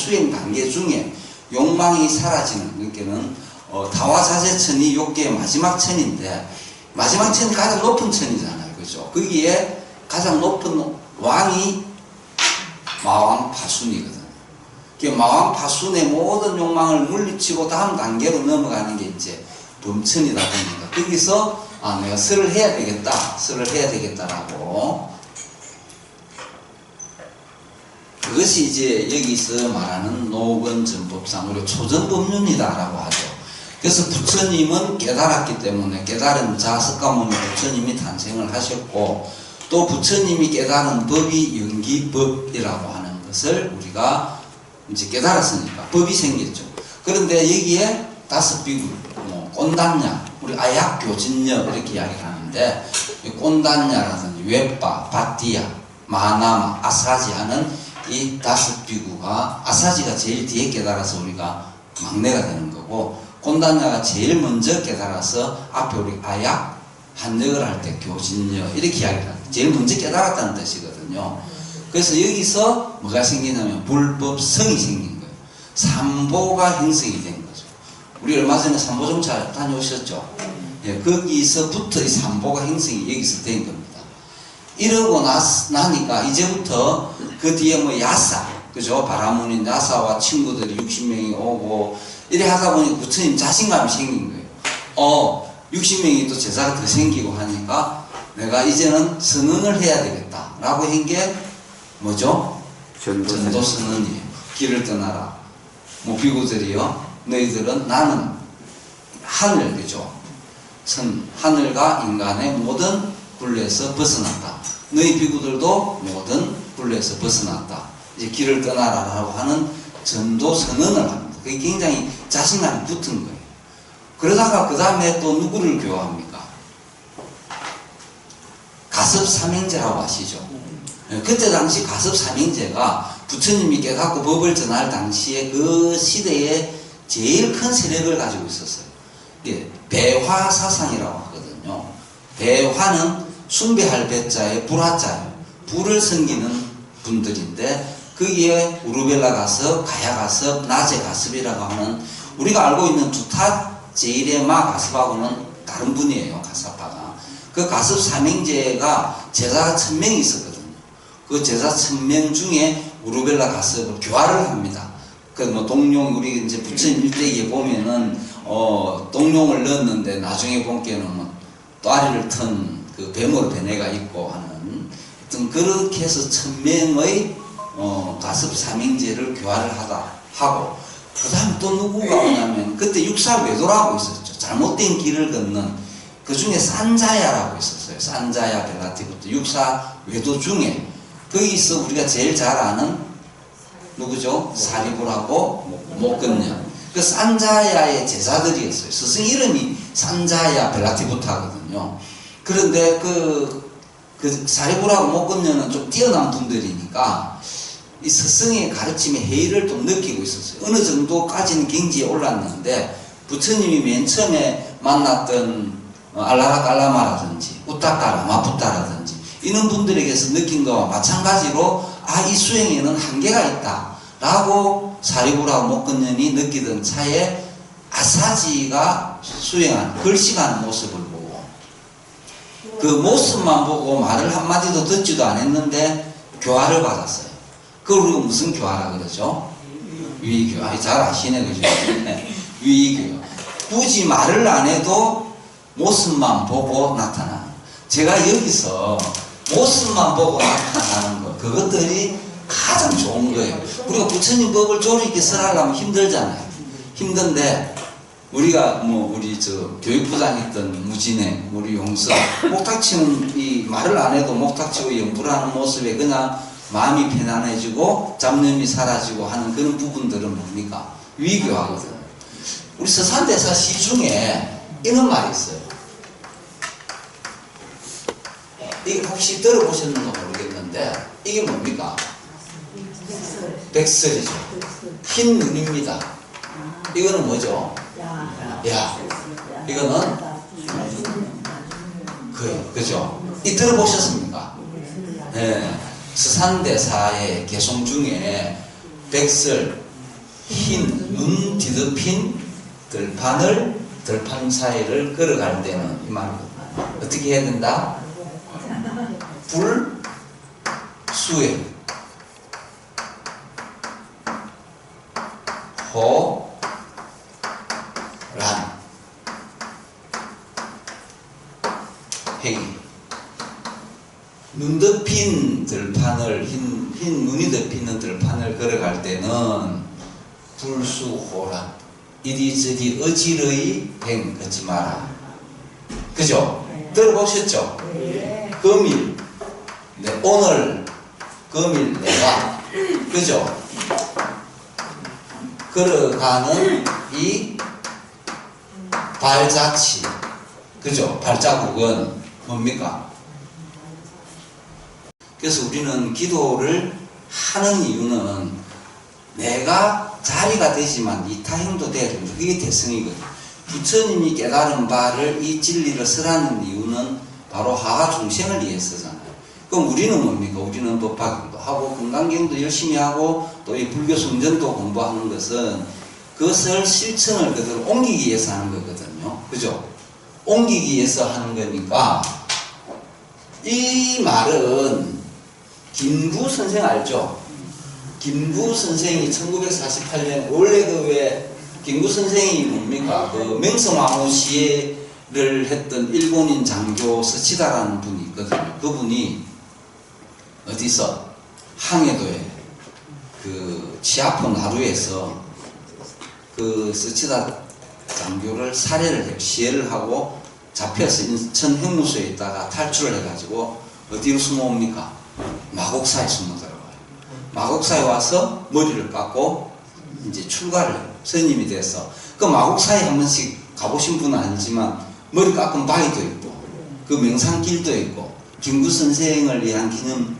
수행 단계 중에 욕망이 사라지는, 그러니까는 다화자재천이 욕계의 마지막 천인데, 마지막 천이 가장 높은 천이잖아요. 그죠? 거기에 가장 높은 왕이 마왕파순이거든요. 마왕파순의 모든 욕망을 물리치고 다음 단계로 넘어가는 게 이제 범천이다 보니까, 거기서 내가 설을 해야 되겠다, 설을 해야 되겠다라고. 그것이 이제 여기서 말하는 노건전법상 우리가 초전법륜이다라고 하죠. 그래서 부처님은 깨달았기 때문에 깨달은 자 석가모니 부처님이 탄생을 하셨고, 또 부처님이 깨달은 법이 연기법이라고 하는 것을 우리가 이제 깨달았으니까 법이 생겼죠. 그런데 여기에 다섯 비구, 꼰단냐, 우리 아약교진녀 이렇게 이야기를 하는데, 꼰단냐라든지 웹바, 바띠야, 마나마, 아사지 하는 이 다섯 비구가, 아사지가 제일 뒤에 깨달아서 우리가 막내가 되는 거고, 꼰단냐가 제일 먼저 깨달아서 앞에 우리 아약, 한역을 할 때 교진녀 이렇게 이야기를 합니다. 제일 먼저 깨달았다는 뜻이거든요. 그래서 여기서 뭐가 생기냐면 불법성이 생긴 거예요. 삼보가 형성이 된 거죠. 우리 얼마 전에 삼보정찰 다녀오셨죠? 예, 거기서부터 이 삼보가 형성이 여기서 된 겁니다. 이러고 나니까 이제부터 그 뒤에 뭐 야사, 그죠? 바라문인 야사와 친구들이 60명이 오고 이래 하다 보니 부처님 자신감이 생긴 거예요. 60명이 또 제자가 더 생기고 하니까 내가 이제는 선언을 해야 되겠다 라고 한 게 뭐죠? 전도선언이에요. 길을 떠나라. 뭐 비구들이요, 너희들은 나는 하늘, 그죠? 하늘과 인간의 모든 굴레에서 벗어났다. 너희 비구들도 모든 굴레에서 벗어났다. 이제 길을 떠나라라고 하는 전도 선언을 합니다. 그게 굉장히 자신감이 붙은 거예요. 그러다가 그 다음에 또 누구를 교화합니까? 가섭삼행제라고 아시죠? 그때 당시 가섭삼행제가 부처님이 깨닫고 법을 전할 당시에 그 시대에 제일 큰 세력을 가지고 있었어요. 배화사상이라고 하거든요. 배화는 숭배할 배자에 불화자예요. 불을 섬기는 분들인데, 거기에 우르벨라 가섭, 가야 가섭, 나제 가섭이라고 하는, 우리가 알고 있는 두타 제일의마 가섭하고는 다른 분이에요. 가섭파가. 그 가섭 삼행제가 제자가 1000명이 있었거든요. 그 제자 1000명 중에 우르벨라 가섭을 교화를 합니다. 그 뭐 동룡, 우리 이제 부처님 일대기에 보면은 동룡을 넣었는데 나중에 본게는 뭐 또아리를 튼 그 뱀으로 된 애가 있고 하는, 하여튼 그렇게 해서 1000명의 가섭 삼행제를 교화를 하고, 그 다음에 또 누구가 오냐면, 그때 육사외도라고 있었죠. 잘못된 길을 걷는, 그 중에 산자야라고 있었어요. 산자야 벨라티부터 육사외도 중에, 거기서 우리가 제일 잘 아는 누구죠? 사리불하고 목건녀. 그 산자야의 제자들이었어요. 스승 이름이 산자야 벨라티부타거든요. 그런데 그 사리불하고 목건녀는 좀 뛰어난 분들이니까 이 스승의 가르침에 해이를 좀 느끼고 있었어요. 어느 정도까지는 경지에 올랐는데, 부처님이 맨 처음에 만났던 알라라 깔라마라든지 우타까라 마푸타라든지 이런 분들에게서 느낀 거와 마찬가지로 이 수행에는 한계가 있다 라고 사리불하고 목건년이 느끼던 차에 아사지가 수행하는, 글씨가는 모습을 보고, 그 모습만 보고 말을 한마디도 듣지도 않았는데 교화를 받았어요. 그걸 우리가 무슨 교화라 그러죠? 유의교화. 잘 아시네, 그죠? 유의교화. 굳이 말을 안 해도 모습만 보고 나타나는. 제가 여기서 모습만 보고 나타나는 거, 그것들이 가장 좋은 거예요. 우리가 부처님 법을 조리 있게 설하려면 힘들잖아요. 힘든데, 우리가 우리 교육부장 했던 무진행, 우리 용서, 목탁치는 이 말을 안 해도 목탁치고 연불하는 모습에 그냥 마음이 편안해지고 잡념이 사라지고 하는 그런 부분들은 뭡니까? 위교하거든요. 우리 서산대사 시 중에 이런 말이 있어요. 이게 혹시 들어보셨는지 모르겠는데, 이게 뭡니까? 백설이죠. 흰 눈입니다. 이거는 뭐죠? 야. 이거는 그죠? 이 들어보셨습니까? 네. 서산대사의 개송 중에 백설, 흰 눈 뒤덮인 들판 사이를 걸어갈 때는 이 말 어떻게 해야 된다? 불수에 호란 행위. 눈 덮인 들판을 흰 눈이 덮이는 들판을 걸어갈 때는 불수호란 이리저리 어지러이 행 걷지 마라. 그죠? 들어보셨죠? 금일 오늘 금일 내가 그죠? 걸어가는 이 발자취 그죠? 발자국은 뭡니까? 그래서 우리는 기도를 하는 이유는 내가 자리가 되지만 이타행도 돼야 됩니다. 그게 대승이거든요. 부처님이 깨달은 바를 이 진리를 설하는 이유는 바로 하하중생을 위해서잖아요. 그럼 우리는 뭡니까? 우리는 법화경도 하고 건강경도 열심히 하고 또 이 불교 성전도 공부하는 것은 그것을 실천을 그대로 옮기기 위해서 하는 거거든요. 그죠? 옮기기 위해서 하는 거니까 이 말은 김구 선생 알죠? 김구 선생이 1948년 원래 그 왜 김구 선생이 뭡니까? 그 맹성왕후 시해를 했던 일본인 장교 서치다라는 분이 있거든요. 그분이 어디서 항해도에 그 치아포 나루에서 그 서치다 장교를 시해를 하고 잡혀서 인천 형무소에 있다가 탈출을 해가지고 어디로 숨어옵니까? 마곡사에 숨어 들어가요. 마곡사에 와서 머리를 깎고 이제 출가를 해요. 스님이 돼서. 그 마곡사에 한 번씩 가보신 분은 아니지만 머리 깎은 바위도 있고 그 명산길도 있고 김구 선생을 위한 기념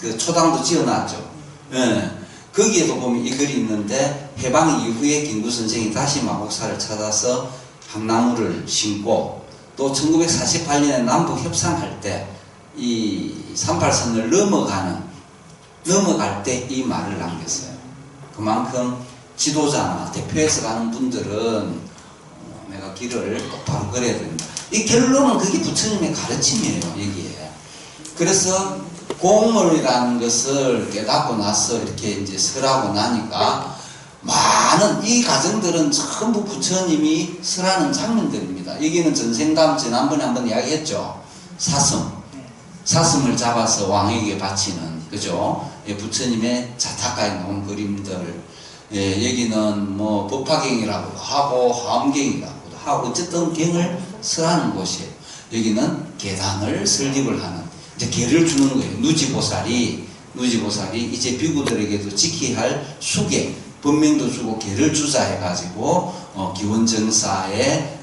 그 초당도 지어놨죠. 예. 거기에도 보면 이 글이 있는데 해방 이후에 김구 선생이 다시 마곡사를 찾아서 향나무를 심고 또 1948년에 남북 협상할 때 이 38선을 넘어갈 때 이 말을 남겼어요. 그만큼 지도자나 대표해서 가는 분들은 내가 길을 똑바로 걸어야 된다. 이 결론은 그게 부처님의 가르침이에요. 여기에. 그래서 공물이라는 것을 깨닫고 나서 이렇게 이제 설하고 나니까 많은 이 가정들은 전부 부처님이 설하는 장면들입니다. 여기는 전생담 지난번에 한번 이야기했죠. 사슴을 잡아서 왕에게 바치는 그죠? 예, 부처님의 자타가에 나온 그림들. 예, 여기는 뭐 법화경이라고도 하고 화엄경이라고도 하고 어쨌든 경을 설하는 곳이에요. 여기는 계단을 설립을 하는 이제 계를 주는 거예요. 누지보살이 이제 비구들에게도 지켜야 할 수계 법명도 주고 계를 주자 해가지고 기원정사의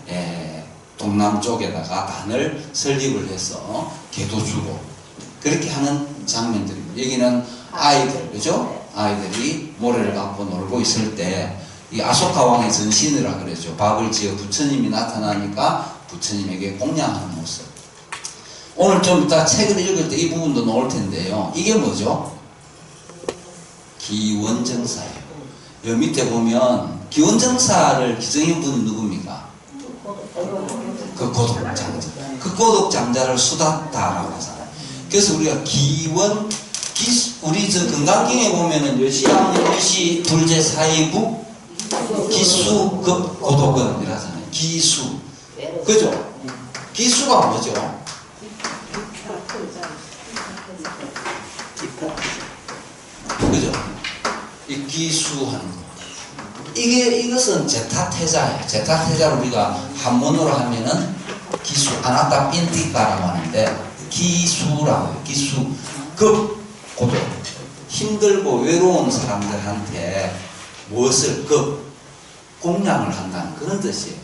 동남쪽에다가 단을 설립을 해서 계도 주고 그렇게 하는 장면들입니다. 여기는 아이들 그죠? 아이들이 모래를 갖고 놀고 있을 때 이 아소카 왕의 전신이라 그러죠. 밥을 지어 부처님이 나타나니까 부처님에게 공양하는 모습. 오늘 좀 이따 책을 읽을 때 이 부분도 나올 텐데요. 이게 뭐죠? 기원정사예요. 여기 밑에 보면 기원정사를 기정한 분은 누굽니까? 그 고독장자. 그 고독장자를 수다타라고 하잖아요. 그래서 우리가 우리 저 건강경에 보면은 여시양 유시 둘제 사이국 기수급 고독은 이라잖아요. 기수. 그죠? 기수가 뭐죠? 그죠? 이 기수하는 거. 이것은 제타태자예요. 제타태자를 우리가 한문으로 하면은 기수, 아나타 핀티카라고 하는데, 기수라고 해요. 기수. 고독. 힘들고 외로운 사람들한테 무엇을 공양을 한다는 그런 뜻이에요.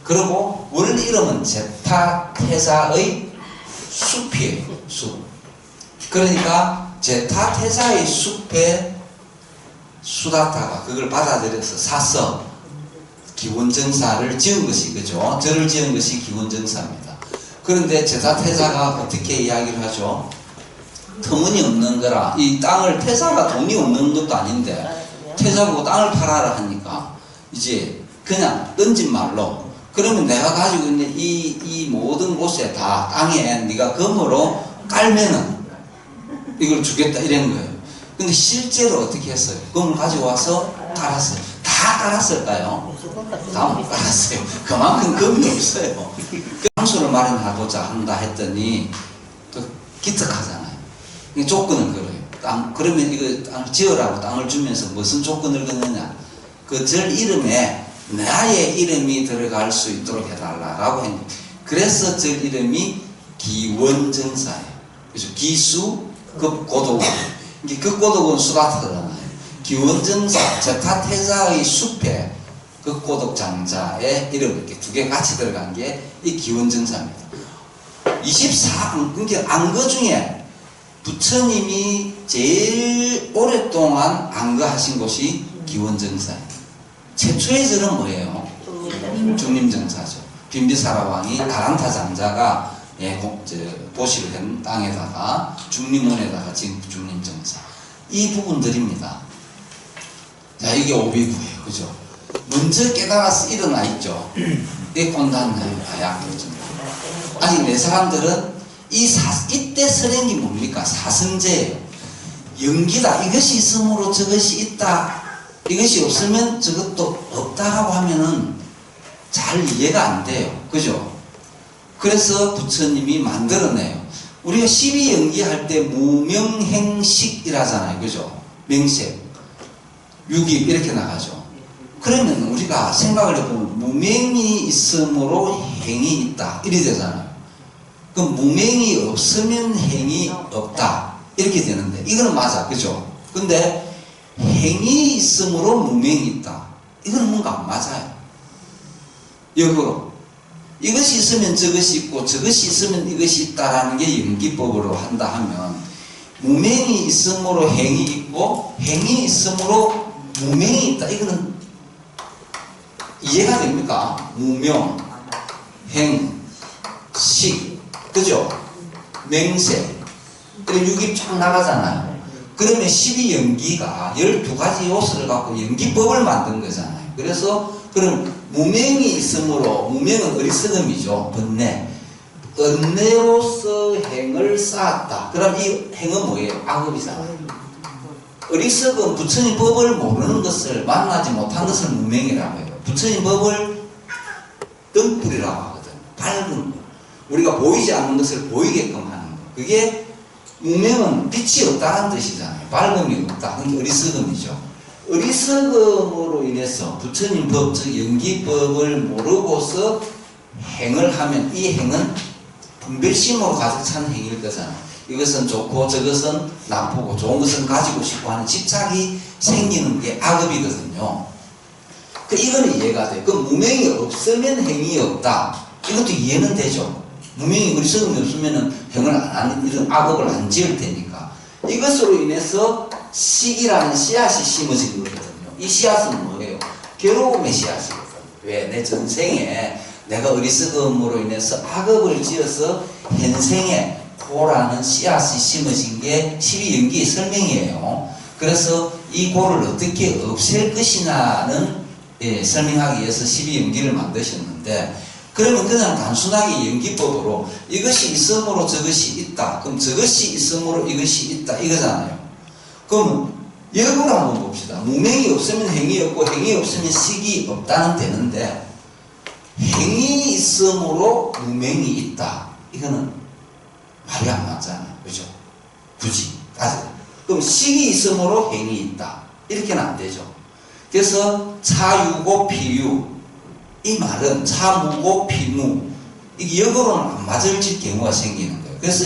그리고 원래 이름은 제타태자의 숲이에요. 숲. 그러니까 제타태자의 숲에 수다타가 그걸 받아들여서 사서 기원정사를 지은 것이 그죠? 절을 지은 것이 기원정사입니다. 그런데 제타태자가 어떻게 이야기를 하죠? 터무니없는 거라. 이 땅을 태자가 돈이 없는 것도 아닌데 태자 보고 땅을 팔아라 하니까 이제 그냥 던진 말로 그러면 내가 가지고 있는 이 모든 곳에 다 땅에 네가 금으로 깔면은 이걸 주겠다 이런 거예요. 근데 실제로 어떻게 했어요? 금을 가지고 와서 깔았어요. 다 깔았을까요? 다 못 깔았어요. 그만큼 금이 없어요. 장소를 마련하고자 한다 했더니 또 기특하잖아요. 조건을 걸어요. 그러면 이거 땅을 지으라고 땅을 주면서 무슨 조건을 거느냐? 그 절 이름에 나의 이름이 들어갈 수 있도록 해달라라고 했는데, 그래서 절 이름이 기원정사예요. 그래서 기수, 급고도원. 급고도원 수라트잖아요. 기원정사, 제타태자의 숲에 급고독장자의 이름 이렇게 두 개 같이 들어간 게 이 기원정사입니다. 24, 안거 중에 부처님이 제일 오랫동안 안거하신 곳이 기원정사예요. 최초의 절은 뭐예요? 중림정사죠. 빈비사라 왕이 다란타 장자가 보시를 한 땅에다가 중림원에다가 지은 중림정사. 이 부분들입니다. 자, 이게 오비구예요. 그죠? 먼저 깨달아서 일어나 있죠. 이게 꼰단나요. 다약이죠. 아직 내 사람들은 이때 설행이 뭡니까? 사성제예요. 연기다. 이것이 있으므로 저것이 있다. 이것이 없으면 저것도 없다라고 하면은 잘 이해가 안 돼요. 그죠? 그래서 부처님이 만들어내요. 우리가 12연기할 때 무명행식이라잖아요. 그죠? 명색, 유기 이렇게 나가죠. 그러면 우리가 생각을 해보면 무명이 있으므로 행이 있다 이렇게 되잖아요. 그럼 무명이 없으면 행이 없다 이렇게 되는데 이거는 맞아. 그죠? 근데 행이 있으므로 무명이 있다. 이건 뭔가 안 맞아요. 역으로 이것이 있으면 저것이 있고 저것이 있으면 이것이 있다라는 게 연기법으로 한다 하면 무명이 있으므로 행이 있고 행이 있으므로 무명이 있다. 이거는 이해가 됩니까? 무명, 행, 식, 그죠? 맹세, 그리고 육이 쫙 나가잖아요. 그러면 12연기가 12가지 요소를 갖고 연기법을 만든 거잖아요. 그래서 그럼 무명이 있으므로, 무명은 어리석음이죠. 번뇌. 번뇌로서 행을 쌓았다. 그럼 이 행은 뭐예요? 악업이잖아요. 어리석은 부처님 법을 모르는 것을, 만나지 못한 것을 무명이라고 해요. 부처님 법을 등불이라고 하거든요. 밝은 거. 우리가 보이지 않는 것을 보이게끔 하는 거. 그게 무명은 빛이 없다는 뜻이잖아요. 밝음이 없다. 그게 어리석음이죠. 어리석음으로 인해서 부처님 법, 즉 연기법을 모르고서 행을 하면 이 행은 분별심으로 가득 찬 행일 거잖아요. 이것은 좋고 저것은 나쁘고 좋은 것은 가지고 싶고 하는 집착이 생기는 게 악업이거든요. 이거는 이해가 돼요. 그 무명이 없으면 행이 없다. 이것도 이해는 되죠. 무명이 어리석음이 없으면 행을 안 하는 이런 악업을 안 지을 테니까. 이것으로 인해서 식이라는 씨앗이 심어진 거거든요. 이 씨앗은 뭐예요? 괴로움의 씨앗이거든요. 왜? 내 전생에 내가 어리석음으로 인해서 악업을 지어서 현생에 고라는 씨앗이 심어진 게 12연기의 설명이에요. 그래서 이 고를 어떻게 없앨 것이냐는 설명하기 위해서 12연기를 만드셨는데, 그러면 그냥 단순하게 연기법으로 이것이 있으므로 저것이 있다. 그럼 저것이 있으므로 이것이 있다. 이거잖아요. 그럼 역으로 한번 봅시다. 무명이 없으면 행이 없고 행이 없으면 식이 없다는 되는데, 행이 있으므로 무명이 있다. 이거는 말이 안 맞잖아요. 그죠? 굳이 따져. 그럼 식이 있으므로 행이 있다. 이렇게는 안 되죠. 그래서 차유고 피유, 이 말은 차무고 피무, 이게 역으로는 안 맞을 경우가 생기는 거예요. 그래서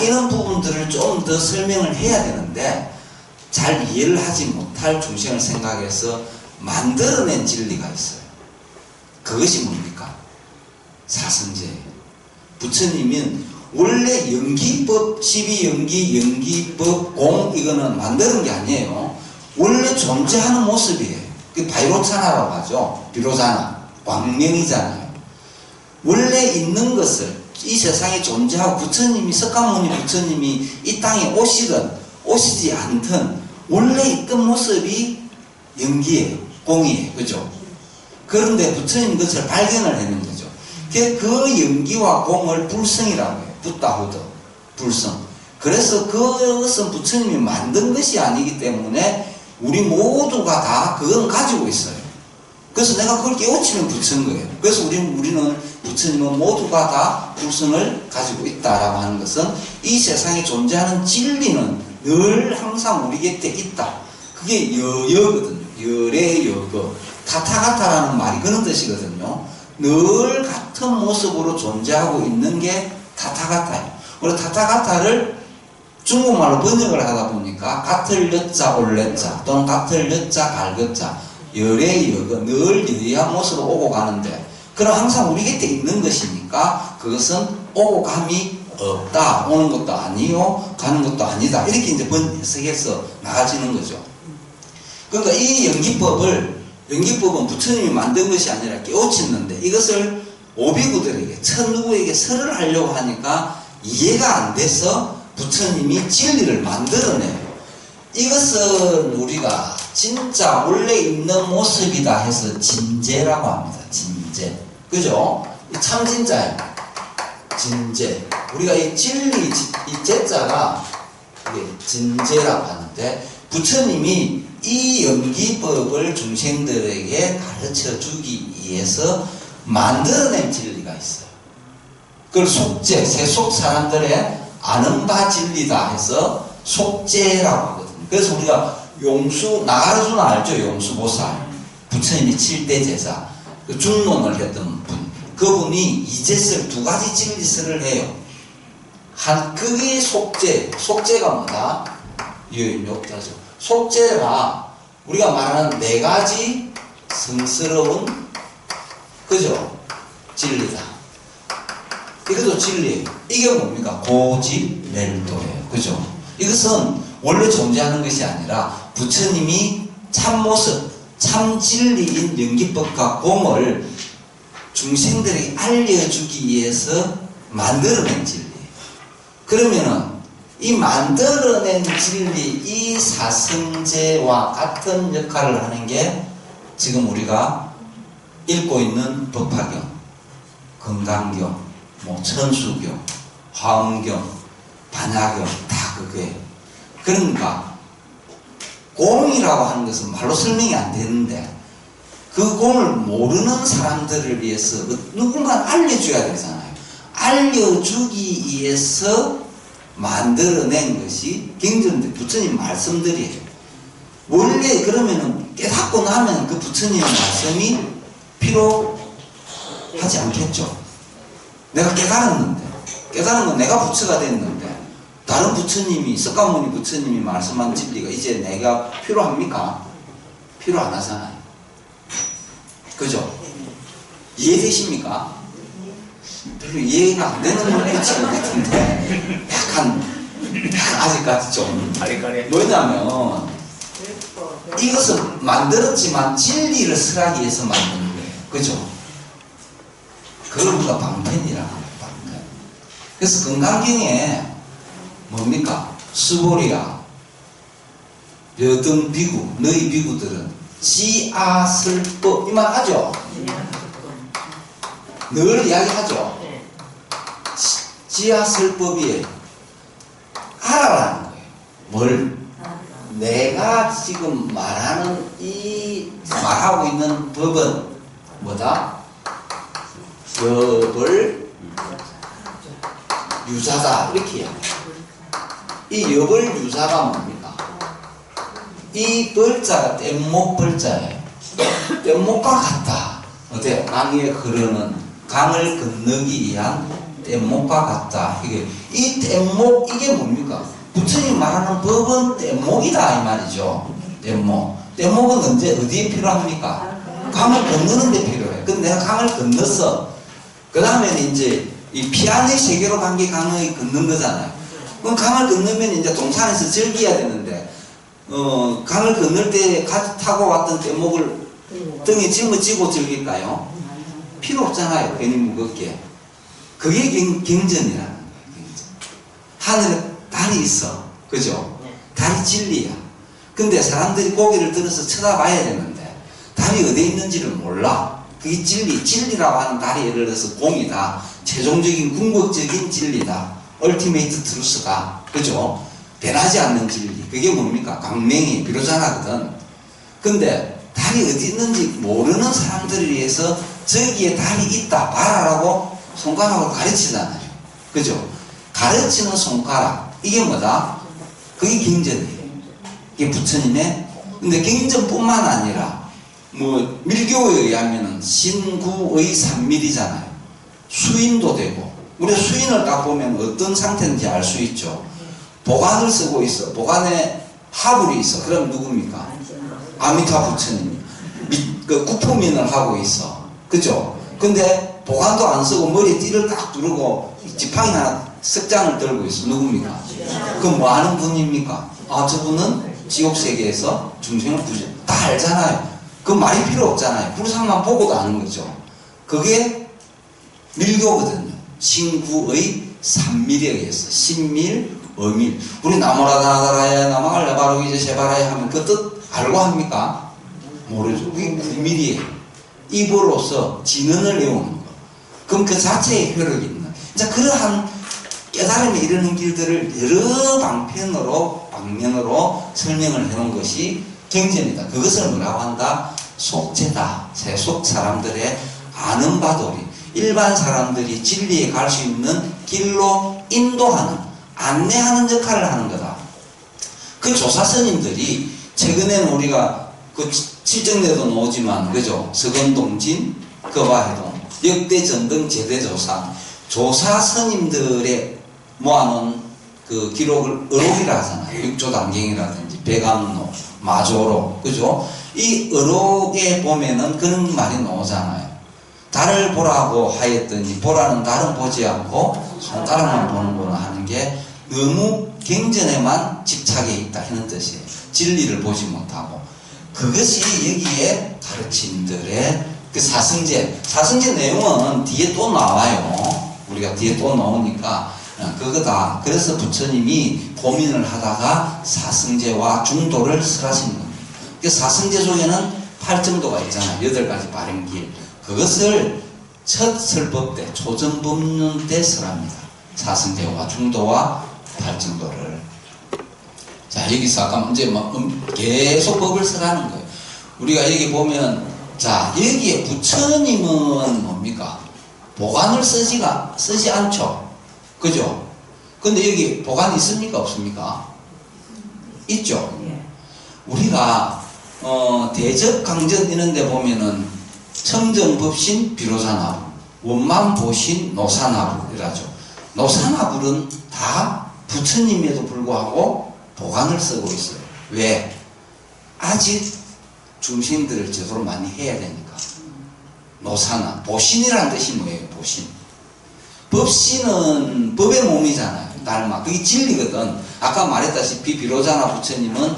이런 부분들을 좀 더 설명을 해야 되는데 잘 이해를 하지 못할 중생을 생각해서 만들어낸 진리가 있어요. 그것이 뭡니까? 사성제예요. 부처님은 원래 연기법, 12연기, 연기법, 공, 이거는 만드는 게 아니에요. 원래 존재하는 모습이에요. 그 바이로차나라고 하죠. 비로자나. 광명이잖아요. 원래 있는 것을, 이 세상에 존재하고 부처님이, 석가모니 부처님이 이 땅에 오시든 오시지 않든 원래 있던 모습이 연기예요. 공이에요. 그죠? 그런데 부처님 그것을 발견을 해낸 거죠. 그 연기와 공을 불성이라고 해요. 붓다후더. 불성. 그래서 그것은 부처님이 만든 것이 아니기 때문에 우리 모두가 다 그건 가지고 있어요. 그래서 내가 그걸 깨우치면 부처인 거예요. 그래서 우리는 부처님은 모두가 다 불성을 가지고 있다라고 하는 것은 이 세상에 존재하는 진리는 늘 항상 우리 곁에 있다. 그게 여거든요. 열의 여거. 타타가타라는 말이 그런 뜻이거든요. 늘 같은 모습으로 존재하고 있는 게 타타가타예요. 그래서 타타가타를 중국말로 번역을 하다 보니까 같을 여자 올레자 또는 같을 여자 갈것자 열의 여거 늘 유의한 모습으로 오고 가는데 그럼 항상 우리 곁에 있는 것이니까 그것은 오고 감이 없다. 오는 것도 아니요 가는 것도 아니다. 이렇게 이제 해석해서 나아지는 거죠. 그러니까 이 연기법은 부처님이 만든 것이 아니라 깨우쳤는데 이것을 오비구들에게 천누구에게 설을 하려고 하니까 이해가 안 돼서 부처님이 진리를 만들어내요. 이것은 우리가 진짜 원래 있는 모습이다 해서 진재라고 합니다. 진재. 그죠? 참 진짜예요. 진재. 우리가 이 진리, 이 제자가 진재라고 하는데 부처님이 이 연기법을 중생들에게 가르쳐 주기 위해서 만들어낸 진리가 있어요. 그걸 속죄, 세속 사람들의 아는 바 진리다 해서 속죄라고 하거든요. 그래서 우리가 용수, 나가르주는 알죠? 용수보살. 부처님이 7대 제자. 그 중론을 했던 분. 그분이 이제설 두 가지 진리설을 해요. 그게 속죄. 속죄가 뭐다? 욕자죠. 속죄가 우리가 말하는 네 가지 성스러운, 그죠? 진리다. 이것도 진리예요. 이게 뭡니까? 고집멸도예요. 그죠? 이것은 원래 존재하는 것이 아니라 부처님이 참모습, 참진리인 연기법과 공을 중생들에게 알려주기 위해서 만들어낸 진리예요. 그러면은 이 만들어낸 진리, 이 사성제와 같은 역할을 하는 게 지금 우리가 읽고 있는 법화경, 건강경, 천수경, 화엄경, 반야경 다 그거예요. 그러니까 공이라고 하는 것은 말로 설명이 안 되는데 그 공을 모르는 사람들을 위해서 누군가 알려줘야 되잖아요. 알려주기 위해서 만들어낸 것이 경전들 부처님 말씀들이에요. 원래 그러면은 깨닫고 나면 그 부처님의 말씀이 필요하지 않겠죠. 내가 깨달은 건 내가 부처가 됐는데 다른 부처님이 석가모니 부처님이 말씀한 진리가 이제 내가 필요합니까? 필요 안 하잖아요. 그죠? 이해되십니까? 별로 이해가 안 되는 문제인 것 같은데 약간 아직까지 좀 뭐냐면 이것은 만들었지만 진리를 설하기 위해서 만든 거예요. 그죠? 그걸 우리가 방편이라고 해요. 방편. 그래서 건강경에 뭡니까? 수보리야 여등 비구 너희 비구들은 지아설법 이 말 하죠? 늘 이야기하죠? 지아설법이 알아라는 거예요. 뭘? 내가 지금 말하는 이 말하고 있는 법은 뭐다? 엽을 유자다 이렇게 이야기해요. 이 엽을 유자가 뭡니까? 이 벌자가 뗏목 벌자예요. 뗏목과 같다. 어때요? 강에 흐르는 강을 건너기 위한 뗏목과 같다. 이 뗏목 이게 뭡니까? 부처님 말하는 법은 뗏목이다 이 말이죠. 뗏목. 뗏목은 언제 어디에 필요합니까? 강을 건너는 데 필요해. 근데 내가 강을 건넜어. 그 다음에는 이제 이 피안의 세계로 간 게 강을 건넌 거잖아요. 그럼 강을 건너면 이제 동산에서 즐겨야 되는데 강을 건널 때 타고 왔던 뗏목을 등에 짊어지고 즐길까요? 필요 없잖아요. 괜히 무겁게. 그게 경전이라는 거예요. 경전. 하늘에 달이 있어. 그죠? 달이 진리야. 근데 사람들이 고개를 들어서 쳐다봐야 되는데 달이 어디에 있는지를 몰라. 그게 진리라고 하는 달이 예를 들어서 공이다. 최종적인 궁극적인 진리다. 얼티메이트 트루스가, 그죠? 변하지 않는 진리. 그게 뭡니까? 광명이 비로자나거든. 근데 달이 어디 있는지 모르는 사람들을 위해서 저기에 달이 있다 봐라라고 손가락으로 가르치잖아요. 그죠? 가르치는 손가락. 이게 뭐다? 그게 경전이에요. 이게 부처님의. 근데 경전뿐만 아니라 뭐 밀교에 의하면은 신구의 산밀이잖아요. 수인도 되고, 우리가 수인을 딱 보면 어떤 상태인지 알 수 있죠. 보관을 쓰고 있어. 보관에 하불이 있어. 그럼 누굽니까? 아미타 부처님이 그 구포민을 하고 있어. 그죠? 근데 보관도 안 쓰고 머리에 띠를 딱 두르고 지팡이 하나 석장을 들고 있어. 누굽니까? 그럼 뭐 하는 분입니까? 아, 저분은 지옥세계에서 중생을 구제. 다 알잖아요. 그 말이 필요 없잖아요. 불상만 보고도 아는 거죠. 그게 밀교거든요. 신구의 산밀에 의해서. 신밀, 어밀. 우리 나무라다라야, 나무알라 바로 이제 세바라야 하면 그 뜻 알고 합니까? 모르죠. 그게 구밀이에요. 입으로서 진언을 외우는 거. 그럼 그 자체에 효력이 있는. 자, 그러한 깨달음에 이르는 길들을 여러 방면으로 설명을 해놓은 것이 경전이다. 그것을 뭐라고 한다? 속죄다. 세속 사람들의 아는 바돌이. 일반 사람들이 진리에 갈 수 있는 길로 인도하는, 안내하는 역할을 하는 거다. 그 조사 스님들이 최근에는 우리가 그 칠정내도 나오지만, 그죠? 서건동진, 거바해동, 역대전등 제대조사, 조사 스님들의 모아놓은 그 기록을 어록이라 하잖아요. 육조단경이라든지 백암로, 마조로, 그죠? 이 어록에 보면은 그런 말이 나오잖아요. 달을 보라고 하였더니 보라는 달은 보지 않고 손가락만 보는구나 하는 게 너무 경전에만 집착해 있다 하는 뜻이에요. 진리를 보지 못하고. 그것이 여기에 가르침들의 그 사성제 내용은 뒤에 또 나와요. 우리가 뒤에 또 나오니까 그거다. 그래서 부처님이 고민을 하다가 사성제와 중도를 설하신 겁니다. 그 사성제 중에는 8정도가 있잖아요. 8가지 바른 길. 그것을 첫 설법 때, 초전법륜 때 설합니다. 사성제와 중도와 8정도를. 자, 여기서 아까 이제 계속 법을 설하는 거예요. 우리가 여기 보면, 자, 여기에 부처님은 뭡니까? 보관을 쓰지 않죠. 그죠? 근데 여기 보관이 있습니까? 없습니까? 있죠? 우리가, 대접강전 이런 데 보면은, 청정법신 비로자나불, 원만보신 노사나불이라죠. 노사나불은 다 부처님에도 불구하고 보관을 쓰고 있어요. 왜? 아직 중생들을 제대로 많이 해야 되니까. 노사나, 보신이라는 뜻이 뭐예요? 보신. 법신은 법의 몸이잖아요. 달마. 그게 진리거든. 아까 말했다시피 비로자나 부처님은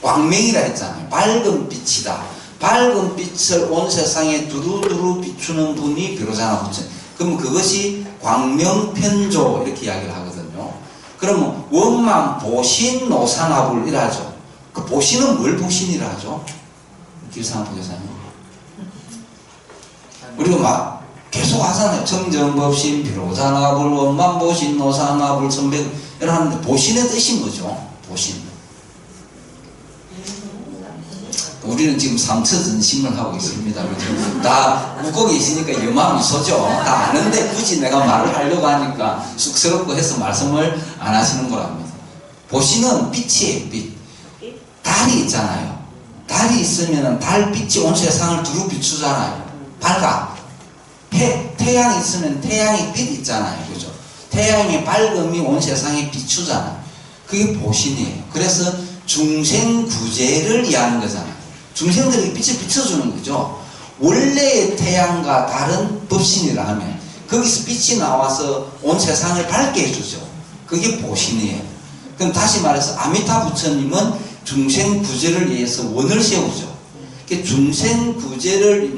광명이라 했잖아요. 밝은 빛이다. 밝은 빛을 온 세상에 두루두루 비추는 분이 비로자나 부처님. 그러면 그것이 광명편조 이렇게 이야기를 하거든요. 그러면 원만 보신 노사나불 이라죠. 그 보신은 뭘 보신이라 하죠? 길상한 보조사님. 우리가 막 계속 하잖아요. 청정법신, 비로자나불, 원만보신, 노사나불, 선백 이런 하는데 보신의 뜻이 뭐죠? 보신. 우리는 지금 삼처전심을 하고 있습니다. 그죠? 다 웃고 계시니까 여마미소죠. 다 아는데 굳이 내가 말을 하려고 하니까 쑥스럽고 해서 말씀을 안 하시는 거랍니다. 보시는 빛이에요. 빛. 달이 있잖아요. 달이 있으면 달빛이 온 세상을 두루 비추잖아요. 밝아. 태양이 있으면 태양의 빛 있잖아요. 그죠? 태양의 밝음이 온 세상에 비추잖아요. 그게 보신이에요. 그래서 중생구제를 이해하는 거잖아요. 중생들에게 빛을 비춰주는 거죠. 원래의 태양과 다른 법신이라 하면 거기서 빛이 나와서 온 세상을 밝게 해주죠. 그게 보신이에요. 그럼 다시 말해서 아미타 부처님은 중생구제를 위해서 원을 세우죠. 중생구제를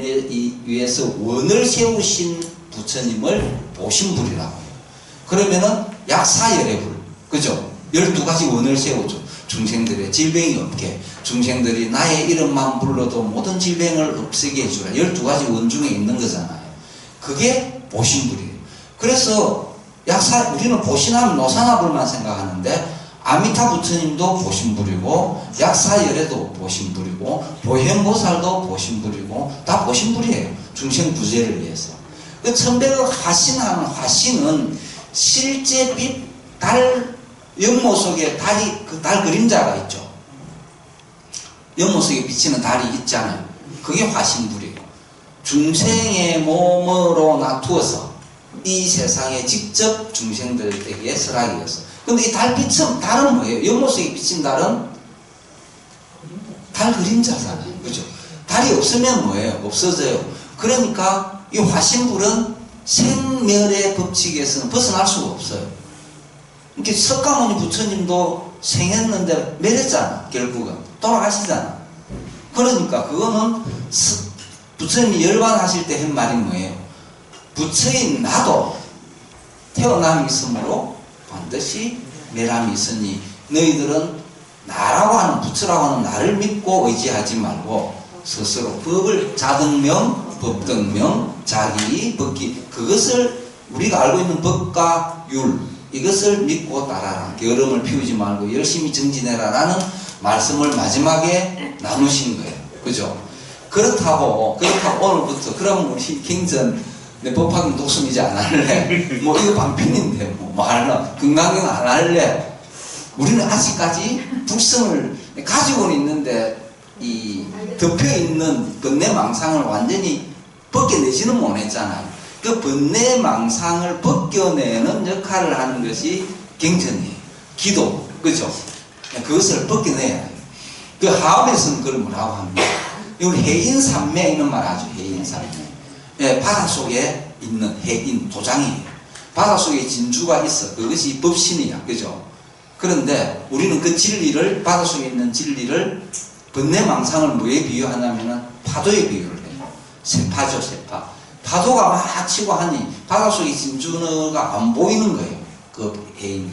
위해서 원을 세우신 부처님을 보신불이라고 해요. 그러면은 약사열애불, 그죠? 12가지 원을 세우죠. 중생들의 질병이 없게, 중생들이 나의 이름만 불러도 모든 질병을 없애게 해주라. 12가지 원중에 있는 거잖아요. 그게 보신불이에요. 그래서 우리는 보신하면 노산화불만 생각하는데 아미타 부처님도 보신불이고 약사열애도 보신불이고 보현보살도 보신불이고 다 보신불이에요. 중생 구제를 위해서. 그 천백억 화신하는 화신은 실제 빛, 달, 연못 속에 달이, 그 달 그림자가 있죠. 연못 속에 비치는 달이 있잖아요. 그게 화신불이에요. 중생의 몸으로 나투어서 이 세상에 직접 중생들에게 설하기 위해서. 근데 이 달빛은, 달은 뭐예요? 연못 속에 비친 달은 달 그림자잖아요. 그죠? 달이 없으면 뭐예요? 없어져요. 그러니까 이 화신불은 생멸의 법칙에서는 벗어날 수가 없어요. 이렇게 석가모니 부처님도 생했는데 멸했잖아. 결국은 돌아가시잖아. 그러니까 그거는 부처님이 열반하실 때 한 말이 뭐예요? 부처인 나도 태어남이 있으므로 반드시 멸함이 있으니 너희들은 나라고 하는, 부처라고 하는 나를 믿고 의지하지 말고 스스로 법을, 자등명, 법등명, 자기, 법기, 그것을 우리가 알고 있는 법과 율, 이것을 믿고 따라라. 게으름을 피우지 말고 열심히 정진해라 라는 말씀을 마지막에 나누신 거예요. 그죠? 그렇다고 오늘부터 그럼 우리 경전 내 법학은 독순 이제 안 할래. 뭐 이거 방편인데 뭐 할래. 건강경 안 할래. 우리는 아직까지 불성을 가지고는 있는데 이 덮여있는 번뇌망상을 완전히 벗겨내지는 못했잖아요. 그 번뇌망상을 벗겨내는 역할을 하는 것이 경전이에요. 기도. 그죠? 그것을 벗겨내야 해요. 그 하음에서는 그걸 뭐라고 합니까? 이걸 해인산매 이런 말 하죠. 해인산매. 예, 바닷속에 있는 해인, 도장이에요. 바닷속에 진주가 있어. 그것이 법신이야. 그죠? 그런데 우리는 그 진리를, 바닷속에 있는 진리를 번뇌망상을 뭐에 비유하냐면은 파도에 비유를 해요. 세파죠, 세파. 파도가 막 치고 하니 바닷속에 진주가 안 보이는 거예요. 그 해인이.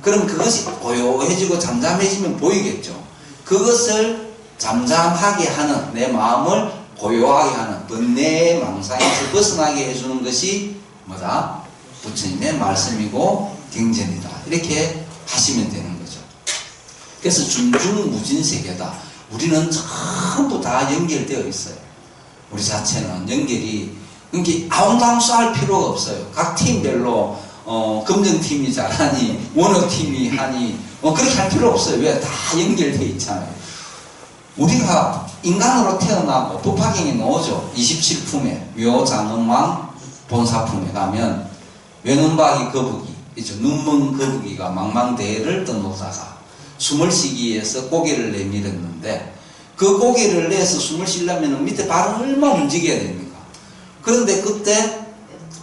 그럼 그것이 고요해지고 잠잠해지면 보이겠죠. 그것을 잠잠하게 하는, 내 마음을 고요하게 하는 번뇌의 망상에서 벗어나게 해주는 것이 뭐다? 부처님의 말씀이고 경전이다. 이렇게 하시면 되는 거죠. 그래서 중중무진세계다. 우리는 전부 다 연결되어 있어요. 우리 자체는 연결이, 그러니까 아웅다웅 할 필요가 없어요. 각 팀별로 검정팀이 잘하니 원어팀이 하니 그렇게 할 필요 없어요. 왜? 다 연결되어 있잖아요. 우리가 인간으로 태어나고 법화경에 나오죠. 27품에 묘장엄왕 본사품에 가면 외눈박이 거북이 있죠. 눈먼 거북이가 망망대해를 떠놓다가 숨을 쉬기 위해서 고개를 내밀었는데 그 고개를 내서 숨을 쉬려면 밑에 발을 얼마나 움직여야 됩니까? 그런데 그때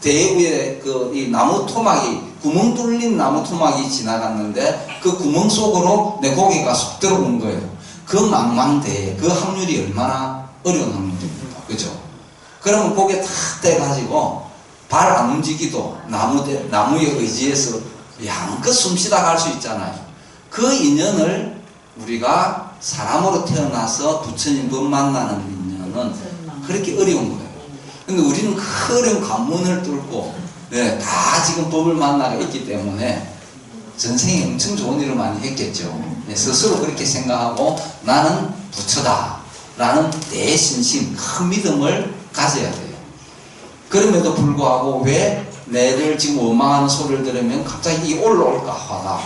대해 위에 이 나무 토막이, 구멍 뚫린 나무 토막이 지나갔는데 그 구멍 속으로 내 고개가 쏙 들어온 거예요. 그 망망대해, 그 확률이 얼마나 어려운 확률입니까? 그죠? 그러면 고개 탁 떼가지고 발 안 움직이도 나무에 의지해서 양껏 숨쉬다 갈 수 있잖아요. 그 인연을 우리가 사람으로 태어나서 부처님 법 만나는 인연은 그렇게 어려운 거예요. 근데 우리는 그 어려운 관문을 뚫고 다 지금 법을 만나고 있기 때문에 전생에 엄청 좋은 일을 많이 했겠죠. 스스로 그렇게 생각하고 나는 부처다 라는 대신심, 큰 믿음을 가져야 돼요. 그럼에도 불구하고 왜 내를 지금 원망하는 소리를 들으면 갑자기 이 올라올까 화가,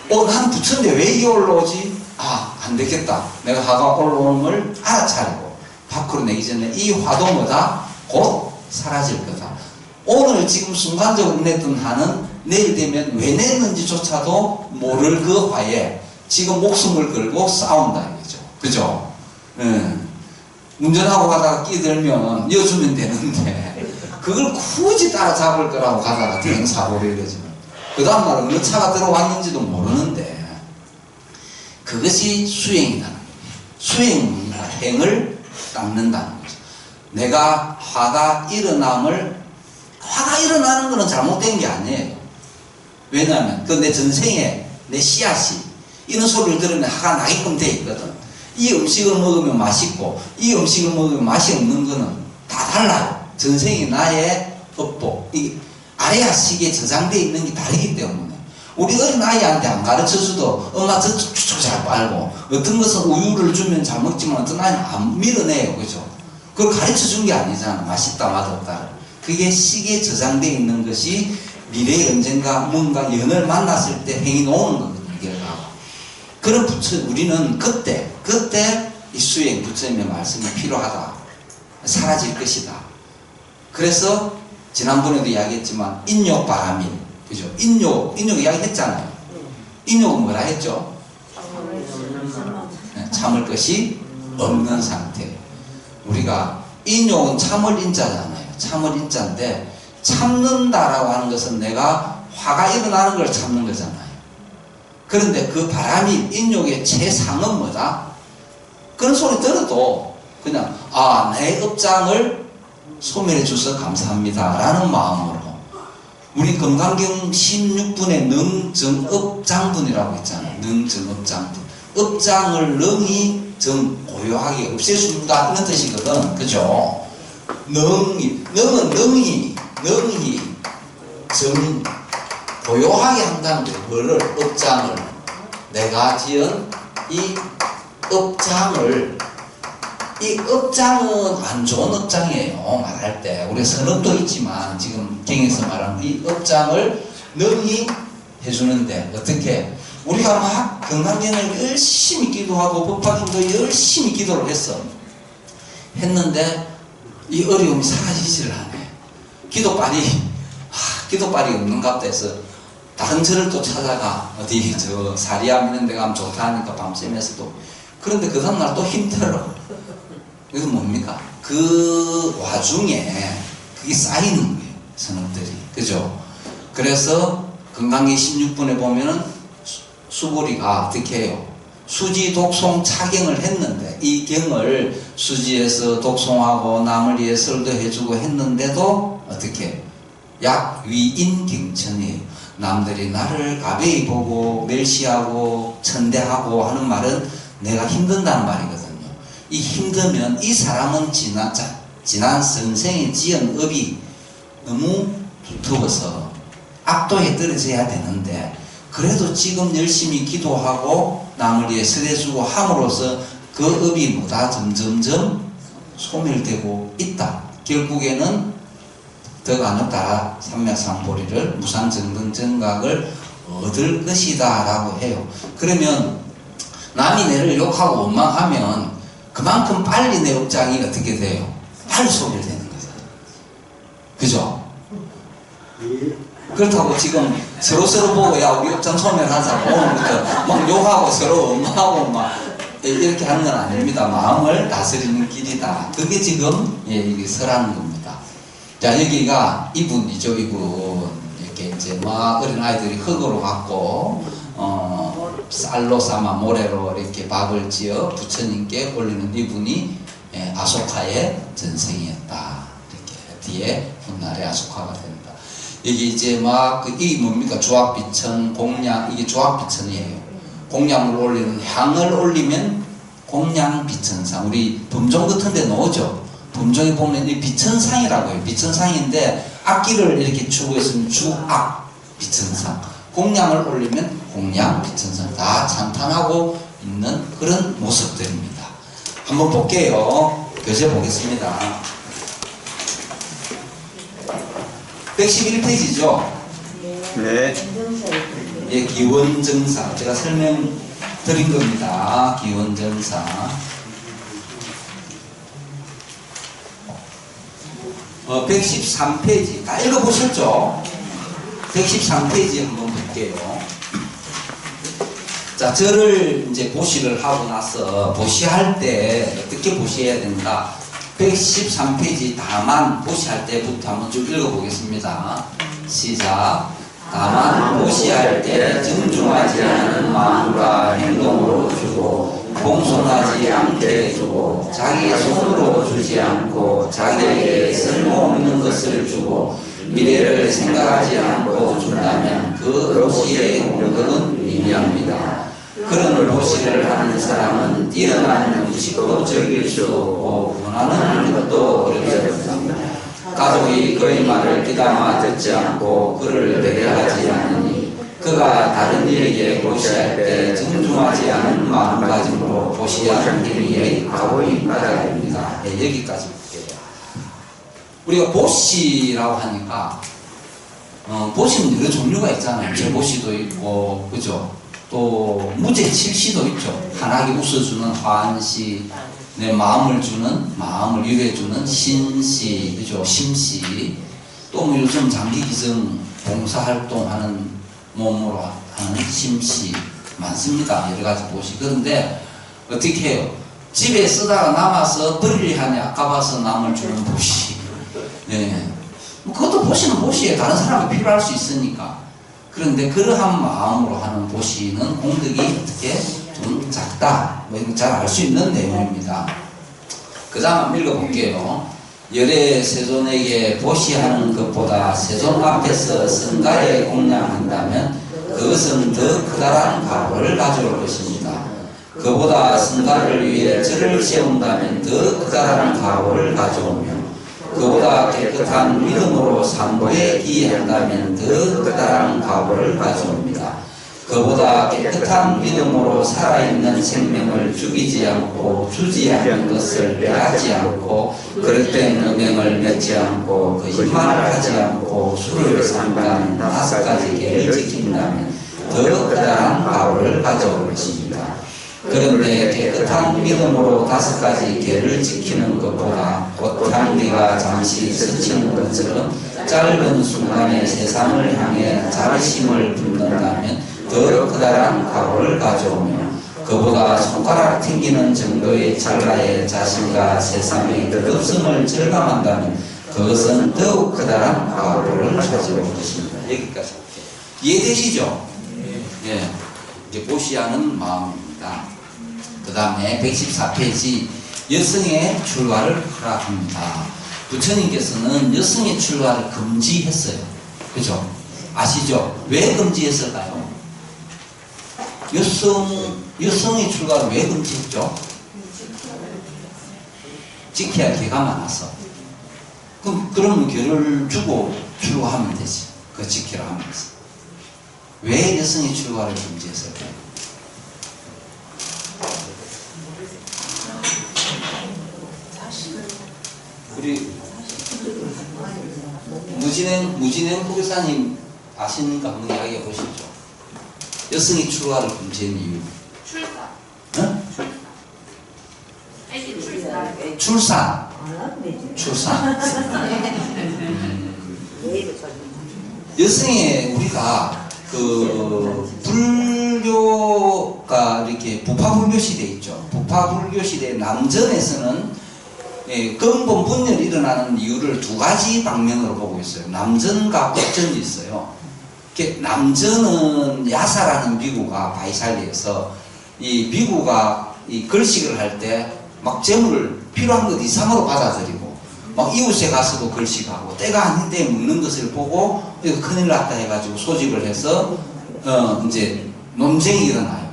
나는 부처인데 왜 이게 올라오지? 안 되겠다. 내가 화가 올라옴을 알아차리고 밖으로 내기 전에 이 화도 뭐다? 곧 사라질 거다. 오늘 지금 순간적으로 냈던 화는 내일 되면 왜 냈는지조차도 모를 그 화에 지금 목숨을 걸고 싸운다 이거죠. 그죠? 운전하고 가다가 끼들면 이어주면 되는데 그걸 굳이 따라잡을 거라고 가다가 대형사고를 이러지만 그 다음날 어느 차가 들어왔는지도 모르는데 그것이 수행이라는 거예요. 수행이니까 행을 닦는다는 거죠. 내가 화가 일어나는 거는 잘못된 게 아니에요. 왜냐하면 그 내 전생에 내 씨앗이 이런 소리를 들으면 화가 나게끔 돼 있거든. 이 음식을 먹으면 맛있고 이 음식을 먹으면 맛이 없는 거는 다 달라요. 전생이 나의 업보, 이 아래아식에 저장되어 있는 게 다르기 때문에 우리 어린아이한테 안 가르쳐줘도 엄마 저쪽저쪽 잘 빨고 어떤 것은 우유를 주면 잘 먹지만 어떤 아이는 안 밀어내요. 그죠? 그걸 가르쳐준 게 아니잖아. 맛있다 맛없다를. 그게 식에 저장되어 있는 것이 미래에 언젠가 뭔가 연을 만났을 때 행위 놓는 거거든요. 결과가. 그런 부처, 우리는 그때 이 수행 부처님의 말씀이 필요하다. 사라질 것이다. 그래서 지난번에도 이야기했지만 인욕 바라밀, 그죠? 인욕 이야기했잖아요. 인욕은 뭐라 했죠? 참을 것이 없는 상태. 우리가 인욕은 참을 인자잖아요. 참을 인자인데 참는다라고 하는 것은 내가 화가 일어나는 걸 참는 거잖아요. 그런데 그 바람이 인욕의 최상은 뭐다? 그런 소리 들어도 그냥 내 업장을 소멸해 주셔서 감사합니다 라는 마음으로 우리 금강경 16분에 능정업장분이라고 있잖아요. 능정업장분. 업장을 능히 고요하게 없애준다 이런 뜻이거든. 그죠? 능은 능히 고요하게 한다는 거예요. 뭐를? 업장을. 내가 지은 이 업장은 안 좋은 업장이에요. 말할 때. 우리 선업도 있지만 지금 경에서 말하는 이 업장을 능히 해주는데 어떻게? 우리가 막 건강경을 열심히 기도하고 법화경도 열심히 기도를 했는데 이 어려움이 사라지지를 않아요. 기도빨이 없는갑다 해서 다른 절을 또 찾아가. 어디 사리암 이런 데 가면 좋다 하니까 밤샘에서도. 그런데 그 다음날 또 힘들어. 이건 뭡니까? 그 와중에 그게 쌓이는 거예요. 선업들이. 그죠? 그래서 건강기 16분에 보면은 수고리가 어떻게 해요? 수지 독송 차경을 했는데 이 경을 수지에서 독송하고 남을 위해 설도 해주고 했는데도 어떻게? 약위인 경천이에요. 남들이 나를 가벼이 보고 멸시하고 천대하고 하는 말은 내가 힘든다는 말이거든요. 이 힘들면 이 사람은 지난 선생이 지은 업이 너무 두터워서 악도에 떨어져야 되는데 그래도 지금 열심히 기도하고 남을 위해 설해주고 함으로써 그 업이 뭐다 점점점 소멸되고 있다. 결국에는 덕안업다 삼맥상보리를 무상정등정각을 얻을 것이다 라고 해요. 그러면 남이 내를 욕하고 원망하면 그만큼 빨리 내 업장이 어떻게 돼요? 빨리 소멸되는 거잖아요. 그죠? 그렇다고 지금 서로 보고 야 우리 업장 소멸하자고 오늘부터 막 욕하고 서로 원망하고 막 이렇게 하는 건 아닙니다. 마음을 다스리는 길이다. 그게 지금 이게 설하는 겁니다. 자, 여기가 이분이죠. 이분 이렇게 이제 막 어린 아이들이 흙으로 갖고 쌀로 삼아 모래로 이렇게 밥을 지어 부처님께 올리는 이분이 아소카의 전생이었다. 이렇게 뒤에 훗날에 아소카가 됩니다. 여기 이제 막 이게 뭡니까? 조합비천, 공양, 이게 조합비천이에요. 공양을 올리는 향을 올리면 공양비천상. 우리 범종 같은 데 나오죠. 범종에 보면 이 비천상이라고 해요. 비천상인데 악기를 이렇게 추고 있으면 주악비천상. 공양을 올리면 공양비천상. 다 찬탄하고 있는 그런 모습들입니다. 한번 볼게요. 교재 보겠습니다. 111페이지죠? 네. 예, 기원정사. 제가 설명드린 겁니다. 기원정사. 113페이지. 다 읽어보셨죠? 113페이지 한번 볼게요. 자, 저를 이제 보시를 하고 나서 보시할 때 어떻게 보시해야 된다. 113페이지 다만 보시할 때부터 한번 쭉 읽어보겠습니다. 시작. 다만 보시할 때 정중하지 않은 마음과 행동으로 주고 공손하지 않게 주고 자기 손으로 주지 않고 자기에게 쓸모없는 것을 주고 미래를 생각하지 않고 준다면 그 도시의 공덕은 미미합니다. 그런 보시를 하는 사람은 뛰어난 음식도 즐길 수 없고 원하는 것도 어렵습니다. 가족이 그의 말을 귀담아 듣지 않고 그를 배려하지 않으니 그가 다른 이에게 보시할 때 정중하지 않은 마음가짐으로 보시하는 행위의 값을 받아야 됩니다. 네, 여기까지 볼게요. 우리가 보시라고 하니까 보시는 여러 종류가 있잖아요. 제보시도 있고, 그죠? 또 무죄 칠시도 있죠. 환하게 웃어주는 환시, 내 마음을 주는, 마음을 위로해주는 신시, 그죠? 심시. 또 뭐 요즘 장기기증 봉사활동하는 몸으로 하는 심시 많습니다. 여러 가지 보시. 그런데 어떻게 해요? 집에 쓰다가 남아서 버리려 하니 아까워서 남을 주는 보시. 네. 뭐 그것도 보시는 보시에 다른 사람이 필요할 수 있으니까. 그런데 그러한 마음으로 하는 보시는 공덕이 어떻게 좀 작다. 뭐 이거 잘 알 수 있는 내용입니다. 그 다음 한번 읽어볼게요. 열애 세존에게 보시하는 것보다 세존 앞에서 성가에 공양한다면 그것은 더 크다란 각오를 가져올 것입니다. 그보다 성가를 위해 절을 세운다면 더 크다란 각오를 가져오며 그보다 깨끗한 믿음으로 산보에 기여한다면 더 크다란 각오를 가져옵니다. 그보다 깨끗한 믿음으로 살아있는 생명을 죽이지 않고 주지 않는 것을 빼앗지 않고 그릇된 음행을 맺지 않고 거짓말을 하지 않고 술을 삼가는 5가지 계를 지킨다면 더 크다란 각오를 가져올 것입니다. 그런데 깨끗한 믿음으로 5가지 계를 지키는 것보다 꽃향기가 잠시 스치는 것처럼 짧은 순간에 세상을 향해 자부심을 품는다면 더 크다란 각오를 가져오며 그보다 손가락 튕기는 정도의 찰나에 자신과 세상의 덕없음을 절감한다면 그것은 더욱 크다란 각오를 가져올 것입니다. 여기까지 이해되시죠? 예. 이제 보시하는 마음입니다. 그 다음에 114페이지 여성의 출가를 허락합니다. 부처님께서는 여성의 출가를 금지했어요. 그죠? 아시죠? 왜 금지했을까요? 여성의 출가를 왜 금지했죠? 지켜야 개가 많아서. 그러면 개를 주고 출가하면 되지. 그거 지키라 하면서. 왜 여성의 출가를 금지했을까요? 우리 무진행 후교사님 아시는가 한번 이야기해 보시죠. 여성이 출가를 금지한 이유. 출산. 응? 아기 출산. 출산. 여성의 우리가 불교가 이렇게 부파불교 시대 있죠. 부파불교 시대 남전에서는 근본 분열이 일어나는 이유를 2가지 방면으로 보고 있어요. 남전과北전이 있어요. 남전은 야사라는 비구가 바이살리에서 이 비구가 이 글식을 할 때 막 재물을 필요한 것 이상으로 받아들이고 막 이웃에 가서도 글식하고 때가 아닌 때 먹는 것을 보고 이거 큰일 났다 해가지고 소집을 해서 이제 논쟁이 일어나요.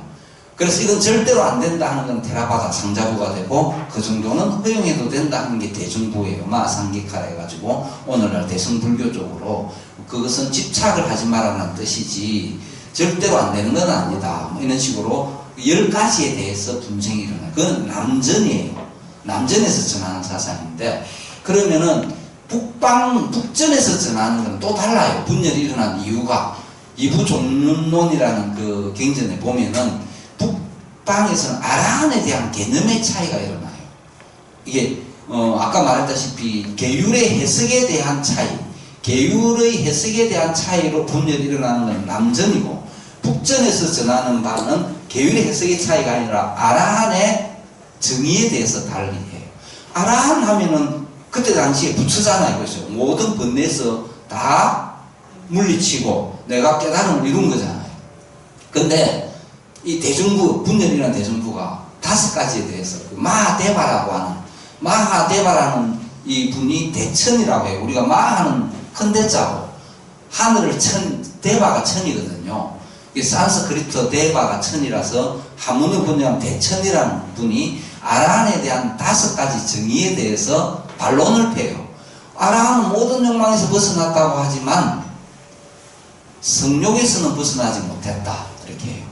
그래서 이건 절대로 안 된다 하는 건 테라바다 상자부가 되고 그 정도는 허용해도 된다 하는 게 대중부예요. 마상기카라 해가지고 오늘날 대승불교적으로 그것은 집착을 하지 말라는 뜻이지 절대로 안 되는 건 아니다. 뭐 이런 식으로 10가지에 대해서 분쟁이 일어나요. 그건 남전이에요. 남전에서 전하는 사상인데 그러면은 북전에서 전하는 건 또 달라요. 분열이 일어난 이유가 이부종론이라는 그 경전에 보면은 북방에서는 아라한에 대한 개념의 차이가 일어나요. 이게 아까 말했다시피 계율의 해석에 대한 차이, 계율의 해석에 대한 차이로 분열이 일어나는 건 남전이고 북전에서 전하는 바는 계율의 해석의 차이가 아니라 아라한의 정의에 대해서 달리해요. 아라한 하면은 그때 당시에 부처잖아요. 그렇죠? 모든 번뇌에서 다 물리치고 내가 깨달음을 이룬 거잖아요. 근데 이 대중부, 분열이라는 대중부가 5가지에 대해서 마하대바라고 하는 마하대바라는 이 분이 대천이라고 해요. 우리가 마하는 큰 대자고 하늘을 대바가 천이거든요. 이 산스크리트 데바가 천이라서 한문을 번역한 대천이라는 분이 아라한에 대한 5가지 정의에 대해서 반론을 펴요. 아라한은 모든 욕망에서 벗어났다고 하지만 성욕에서는 벗어나지 못했다. 이렇게 해요.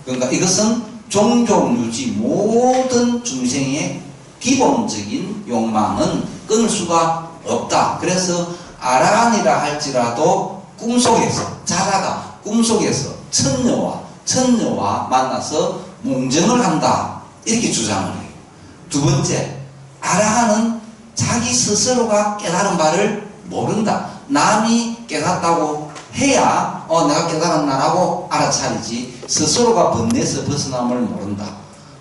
그러니까 이것은 종족 유지 모든 중생의 기본적인 욕망은 끊을 수가 없다. 그래서 아라한이라 할지라도 꿈속에서 자라가 꿈속에서 천녀와 만나서 몽정을 한다. 이렇게 주장을 해요. 두 번째, 아라한은 자기 스스로가 깨달은 바를 모른다. 남이 깨닫다고 해야 내가 깨달았나라고 알아차리지 스스로가 번뇌에서 벗어남을 모른다.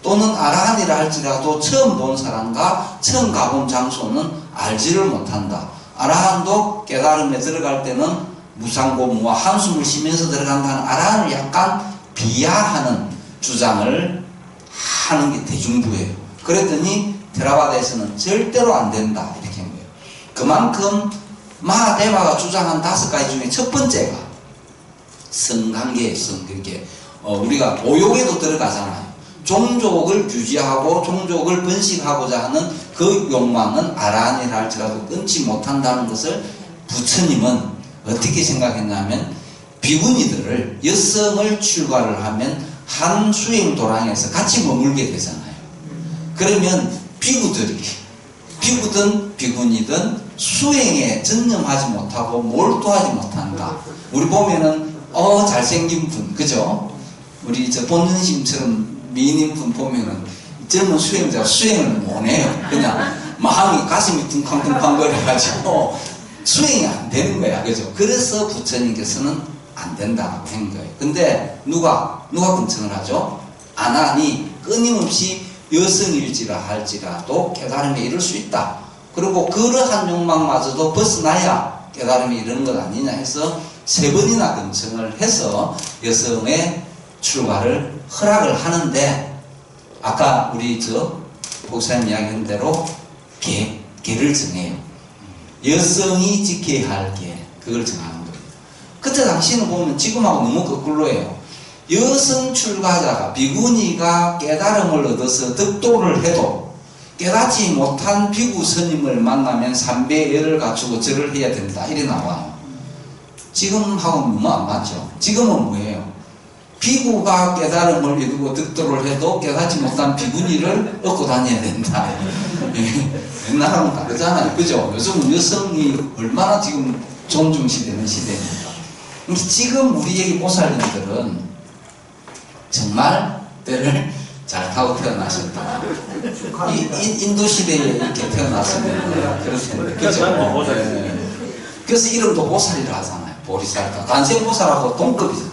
또는 아라한이라 할지라도 처음 본 사람과 처음 가본 장소는 알지를 못한다. 아라한도 깨달음에 들어갈 때는 무상고무와 한숨을 쉬면서 들어간다는 아라한을 약간 비하하는 주장을 하는 게 대중부예요. 그랬더니 테라바다에서는 절대로 안 된다 이렇게 한 거예요. 그만큼 마하데바가 주장한 5가지 중에 첫 번째가 성관계예요. 그렇게 우리가 오욕에도 들어가잖아요. 종족을 유지하고 종족을 번식하고자 하는 그 욕망은 아라한이라 할지라도 끊지 못한다는 것을 부처님은 어떻게 생각했냐면 비구니들을 여성을 출가를 하면 한 수행 도량에서 같이 머물게 되잖아요. 그러면 비구든 비구니든 수행에 전념하지 못하고 몰두하지 못한다. 우리 보면은 잘생긴 분 그죠? 우리 저 본능심처럼 미인인 분 보면은 젊은 수행자가 수행을 못해요. 그냥 마음이 가슴이 쿵쾅쿵쾅 거려가지고 수행이 안 되는 거야. 그죠? 그래서 부처님께서는 안 된다고 한 거예요. 근데 누가 근청을 하죠? 아난이 끊임없이 여성일지라 할지라도 깨달음에 이를 수 있다. 그리고 그러한 욕망마저도 벗어나야 깨달음에 이르는 것 아니냐 해서 3번이나 근청을 해서 여성의 출가를 허락을 하는데, 아까 우리 목사님 이야기한 대로 계를 정해요. 여성이 지켜야 할 계, 그걸 정하는 거예요. 그때 당시는 보면 지금하고 너무 거꾸로예요. 여성 출가자가 비구니가 깨달음을 얻어서 득도를 해도 깨닫지 못한 비구 스님을 만나면 3배의 열을 갖추고 절을 해야 된다 이래 나와요. 지금하고는 너무 안 맞죠. 지금은 뭐예요? 비구가 깨달음을 이루고 득도를 해도 깨닫지 못한 비구니를 얻고 다녀야 된다. 옛날하고는 다르잖아요. 그죠? 요즘은 여성이 얼마나 지금 존중시되는 시대입니다. 지금 우리에게 보살님들은 정말 때를 잘 타고 태어나셨다. 인도 시대에 이렇게 태어났으면 그럴 텐데. 그죠? 네. 그래서 이름도 보살이라 하잖아요. 보리살가. 관세음보살하고 동급이잖아요.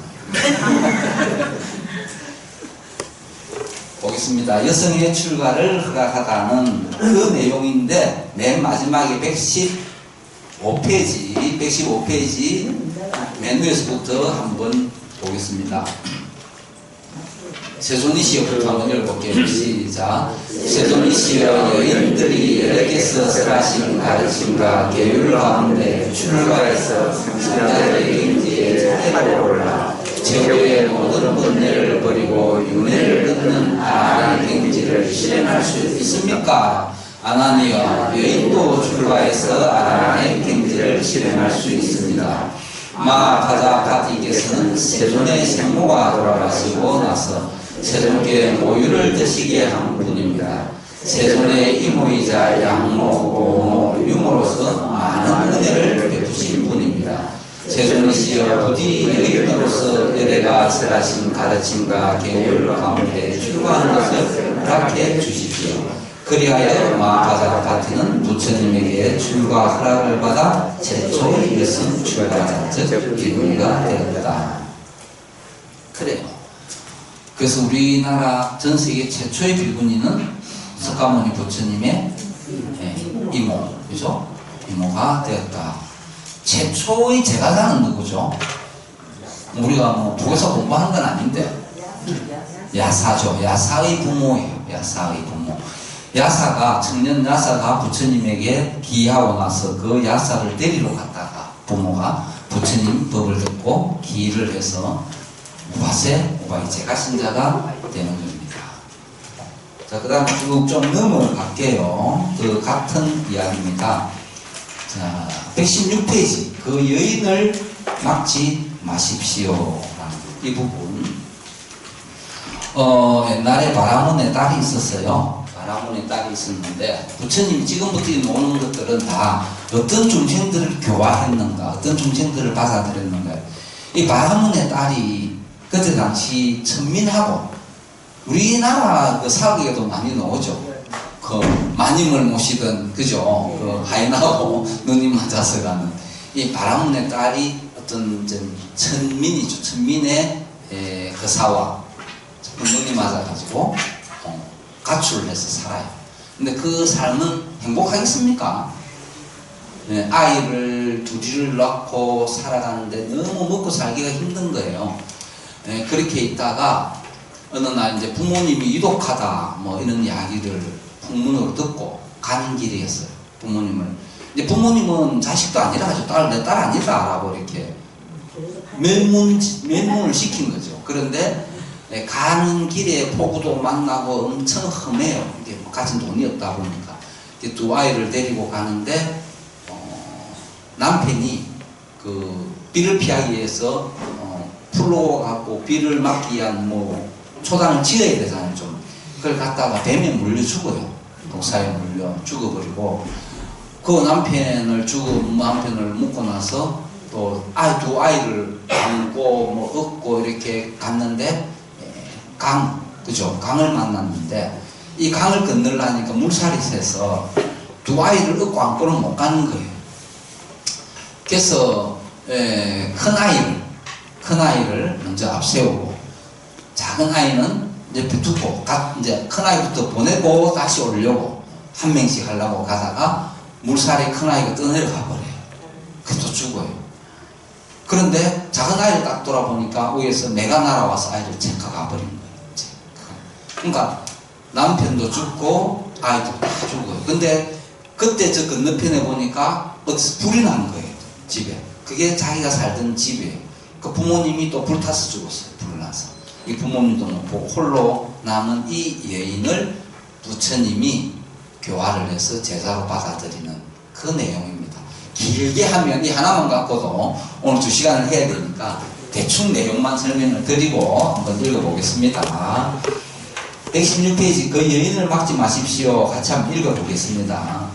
보겠습니다. 여성의 출가를 허락하다는 그 내용인데 맨 마지막에 115페이지 맨 위에서부터 한번 보겠습니다. 세존이시여부터 한번 읽어볼게요. 시작. 세존이시여, 여인들이 여러께서 설하신 가르침과 계율 가운데 출가해서 성자들의 인지에 차례로 올라 제후의 모든 번뇌를 버리고 윤회를 끊는 아라한 경지를 실행할 수 있습니까? 아나니여, 여인도 출가해서 아라한의 경지를 실행할 수 있습니다. 마파자파티께서는 세존의 생모가 돌아가시고 나서 세존께 모유를 드시게 한 분입니다. 세존의 이모이자 양모, 고모, 유모로서 많은 은혜를 베푸신 분입니다. 세존이시여, 부디 여인으로서 여래가 설하신 가르침과 계율 가운데 출가하는 것을 허락해 주십시오. 그리하여 마파자파티는 부처님에게 출가 허락을 받아 최초의 여성 출가자, 즉 비구니가 되었다. 그래요. 그래서 우리나라 전세계 최초의 비구니는 석가모니 부처님의 이모, 그죠? 이모가 되었다. 최초의 제가자는 누구죠? 우리가 뭐 북에서 공부하는 건 아닌데 야사죠. 야사의 부모예요. 야사의 부모. 야사가, 청년 야사가 부처님에게 기하고 나서 그 야사를 데리러 갔다가 부모가 부처님 법을 듣고 기를 해서 무바세, 무바이체가 신자가 되는 겁니다. 자, 그 다음 쭉 좀 넘어갈게요. 그 같은 이야기입니다. 자, 116페이지. 그 여인을 막지 마십시오. 이 부분. 옛날에 바라문의 딸이 있었어요. 바라문의 딸이 있었는데, 부처님이 지금부터 나오는 것들은 다 어떤 중생들을 교화했는가, 어떤 중생들을 받아들였는가. 이 바라문의 딸이 그때 당시 천민하고, 우리나라 그 사극에도 많이 나오죠. 그 마님을 모시던, 그죠? 그 하인하고 눈이 맞아서 가는. 이 바라문의 딸이 어떤 천민이죠. 천민의 그 사와 눈이 맞아가지고 가출을 해서 살아요. 근데 그 삶은 행복하겠습니까? 아이를 둘을 낳고 살아가는데 너무 먹고 살기가 힘든 거예요. 그렇게 있다가 어느 날 이제 부모님이 이독하다 뭐 이런 이야기를 풍문으로 듣고 가는 길이었어요. 부모님을. 이제 부모님은 자식도 아니라 가지고 내 딸 아니다라고 이렇게 면문을 시킨 거죠. 그런데 가는 길에 폭우도 만나고 엄청 험해요. 이게 가진 돈이 없다 보니까. 이제 두 아이를 데리고 가는데, 남편이 그 비를 피하기 위해서, 풀로 갖고 비를 막기 위한 뭐, 초당을 지어야 되잖아요, 좀. 그걸 갖다가 뱀에 물려 죽어요. 독사에 물려 죽어버리고, 그 남편을 묻고 나서 또 두 아이를 안고 뭐 업고 이렇게 갔는데, 그죠? 강을 만났는데, 이 강을 건너려니까 물살이 세서 두 아이를 업고 안고는 못 가는 거예요. 그래서, 큰 아이를 먼저 앞세우고, 작은 아이는 이제 두고, 이제 큰 아이부터 보내고 다시 오려고, 한 명씩 하려고 가다가, 물살에 큰 아이가 떠내려가 버려요. 그래도 죽어요. 그런데 작은 아이를 딱 돌아보니까 위에서 내가 날아와서 아이를 체크가 가버린 거예요. 그러니까 남편도 죽고 아이도 다 죽어요. 근데 그때 저 건너편에 보니까 어디서 불이 난 거예요. 집에. 그게 자기가 살던 집이에요. 그 부모님이 또 불타서 죽었어요. 불나서. 이 부모님도 못 보고 홀로 남은 이 여인을 부처님이 교화를 해서 제자로 받아들이는 그 내용입니다. 길게 하면 이 하나만 갖고도 오늘 2시간을 해야 되니까 대충 내용만 설명을 드리고 한번 읽어보겠습니다. 116페이지. 그 여인을 막지 마십시오. 같이 한번 읽어보겠습니다.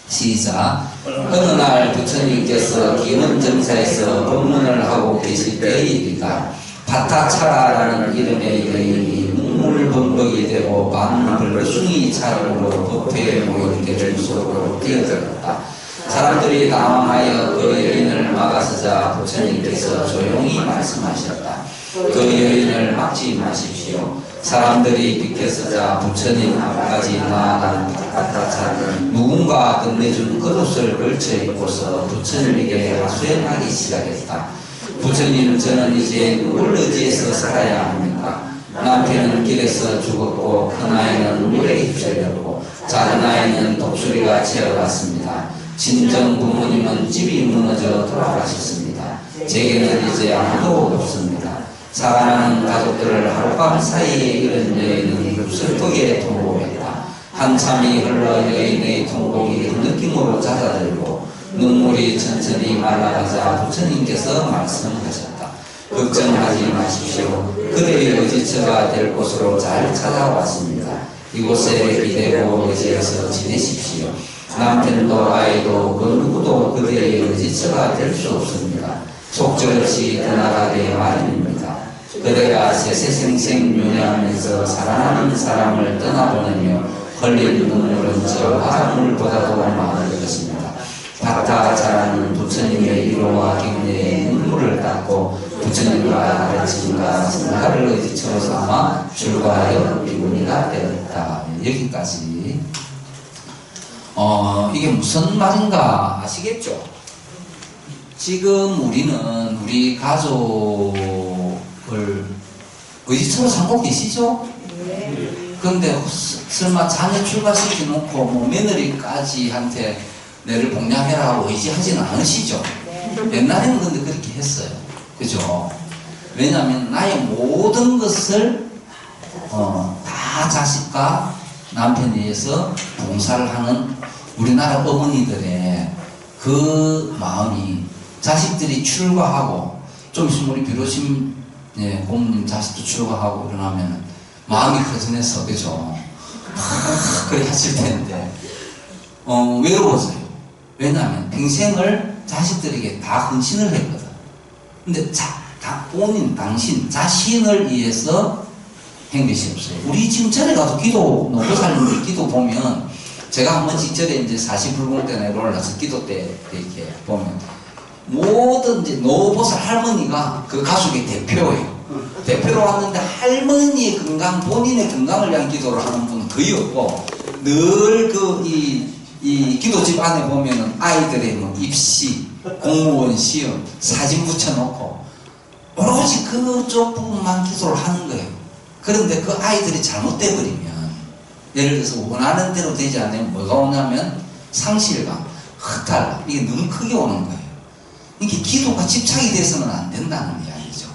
시작. 어느 날 부처님께서 기원정사에서 법문을 하고 계실 때이리가 파타차라라는 이름의 여인이 문물범벅이 되고 만불숭이 차림으로 법회에 모인 대중 속으로 뛰어들었다. 사람들이 당황하여 그 여인을 막아서자 부처님께서 조용히 말씀하셨다. 그 여인을 막지 마십시오. 사람들이 비켜서자 부처님 앞까지 나아간 파타차는 누군가 건네준 그릇을 걸쳐 입고서 부처님에게 하소연하기 시작했다. 부처님, 저는 이제 누굴 의지해서 살아야 합니까? 남편은 길에서 죽었고 큰아이는 물에 휩쓸렸고 작은 아이는 독수리가 채워갔습니다. 친정 부모님은 집이 무너져 돌아가셨습니다. 제게는 이제 아무도 없습니다. 사랑하는 가족들을 하룻밤 사이에 잃은 여인은 슬프게 통곡했다. 한참이 흘러 여인의 통곡이 느낌으로 잦아들고 눈물이 천천히 말라가자 부처님께서 말씀하셨다. 걱정하지 마십시오. 그대의 의지처가 될 곳으로 잘 찾아왔습니다. 이곳에 기대고 의지해서 지내십시오. 남편도 아이도 그 누구도 그대의 의지처가 될 수 없습니다. 속절없이 떠나가게 마련입니다. 그대가 세세생생 윤회하면서 사랑하는 사람을 떠나보내며 흘린 눈물은 저 바닷물보다도 많을 것입니다. 파타차라는 부처님의 위로와 격려에 눈물을 닦고 부처님과 가르침과 성가를 의지처로 삼아 출가하여 비구니가 되었다. 여기까지. 이게 무슨 말인가 아시겠죠? 지금 우리는 우리 가족을 의지처로 삼고 계시죠? 그런데 설마 자녀 출가시켜 놓고 뭐 며느리까지 한테 내를 복양해라 하고 의지하지는 않으시죠? 옛날에는 근데 그렇게 했어요. 그죠? 왜냐하면 나의 모든 것을 다 자식과 남편에 의해서 봉사를 하는 우리나라 어머니들의 그 마음이, 자식들이 출가하고 좀 있으면 우리 비로심 고모님 자식도 출가하고 그러면 마음이 커져서, 그죠? 그래 하실 텐데 외로워져요. 왜냐하면 평생을 자식들에게 다 헌신을 했거든. 근데 본인, 당신, 자신을 위해서 한 것이 없어요. 우리 지금 절에 가서 기도, 노보살님들 기도 보면, 제가 한 번씩 절에 이제 40불공 때 내려올라서 기도 때 이렇게 보면, 모든 이제 노보살 할머니가 그 가족의 대표예요. 대표로 왔는데 할머니의 건강, 본인의 건강을 위한 기도를 하는 분은 거의 없고, 늘 이 기도집 안에 보면은 아이들의 뭐 입시, 공무원 시험, 사진 붙여놓고, 오로지 그쪽 부분만 기도를 하는 거예요. 그런데 그 아이들이 잘못돼 버리면, 예를 들어서 원하는 대로 되지 않으면 뭐가 오냐면 상실감, 허탈감, 이게 너무 크게 오는 거예요. 이게 기도가 집착이 돼서는 안 된다는 이야기죠.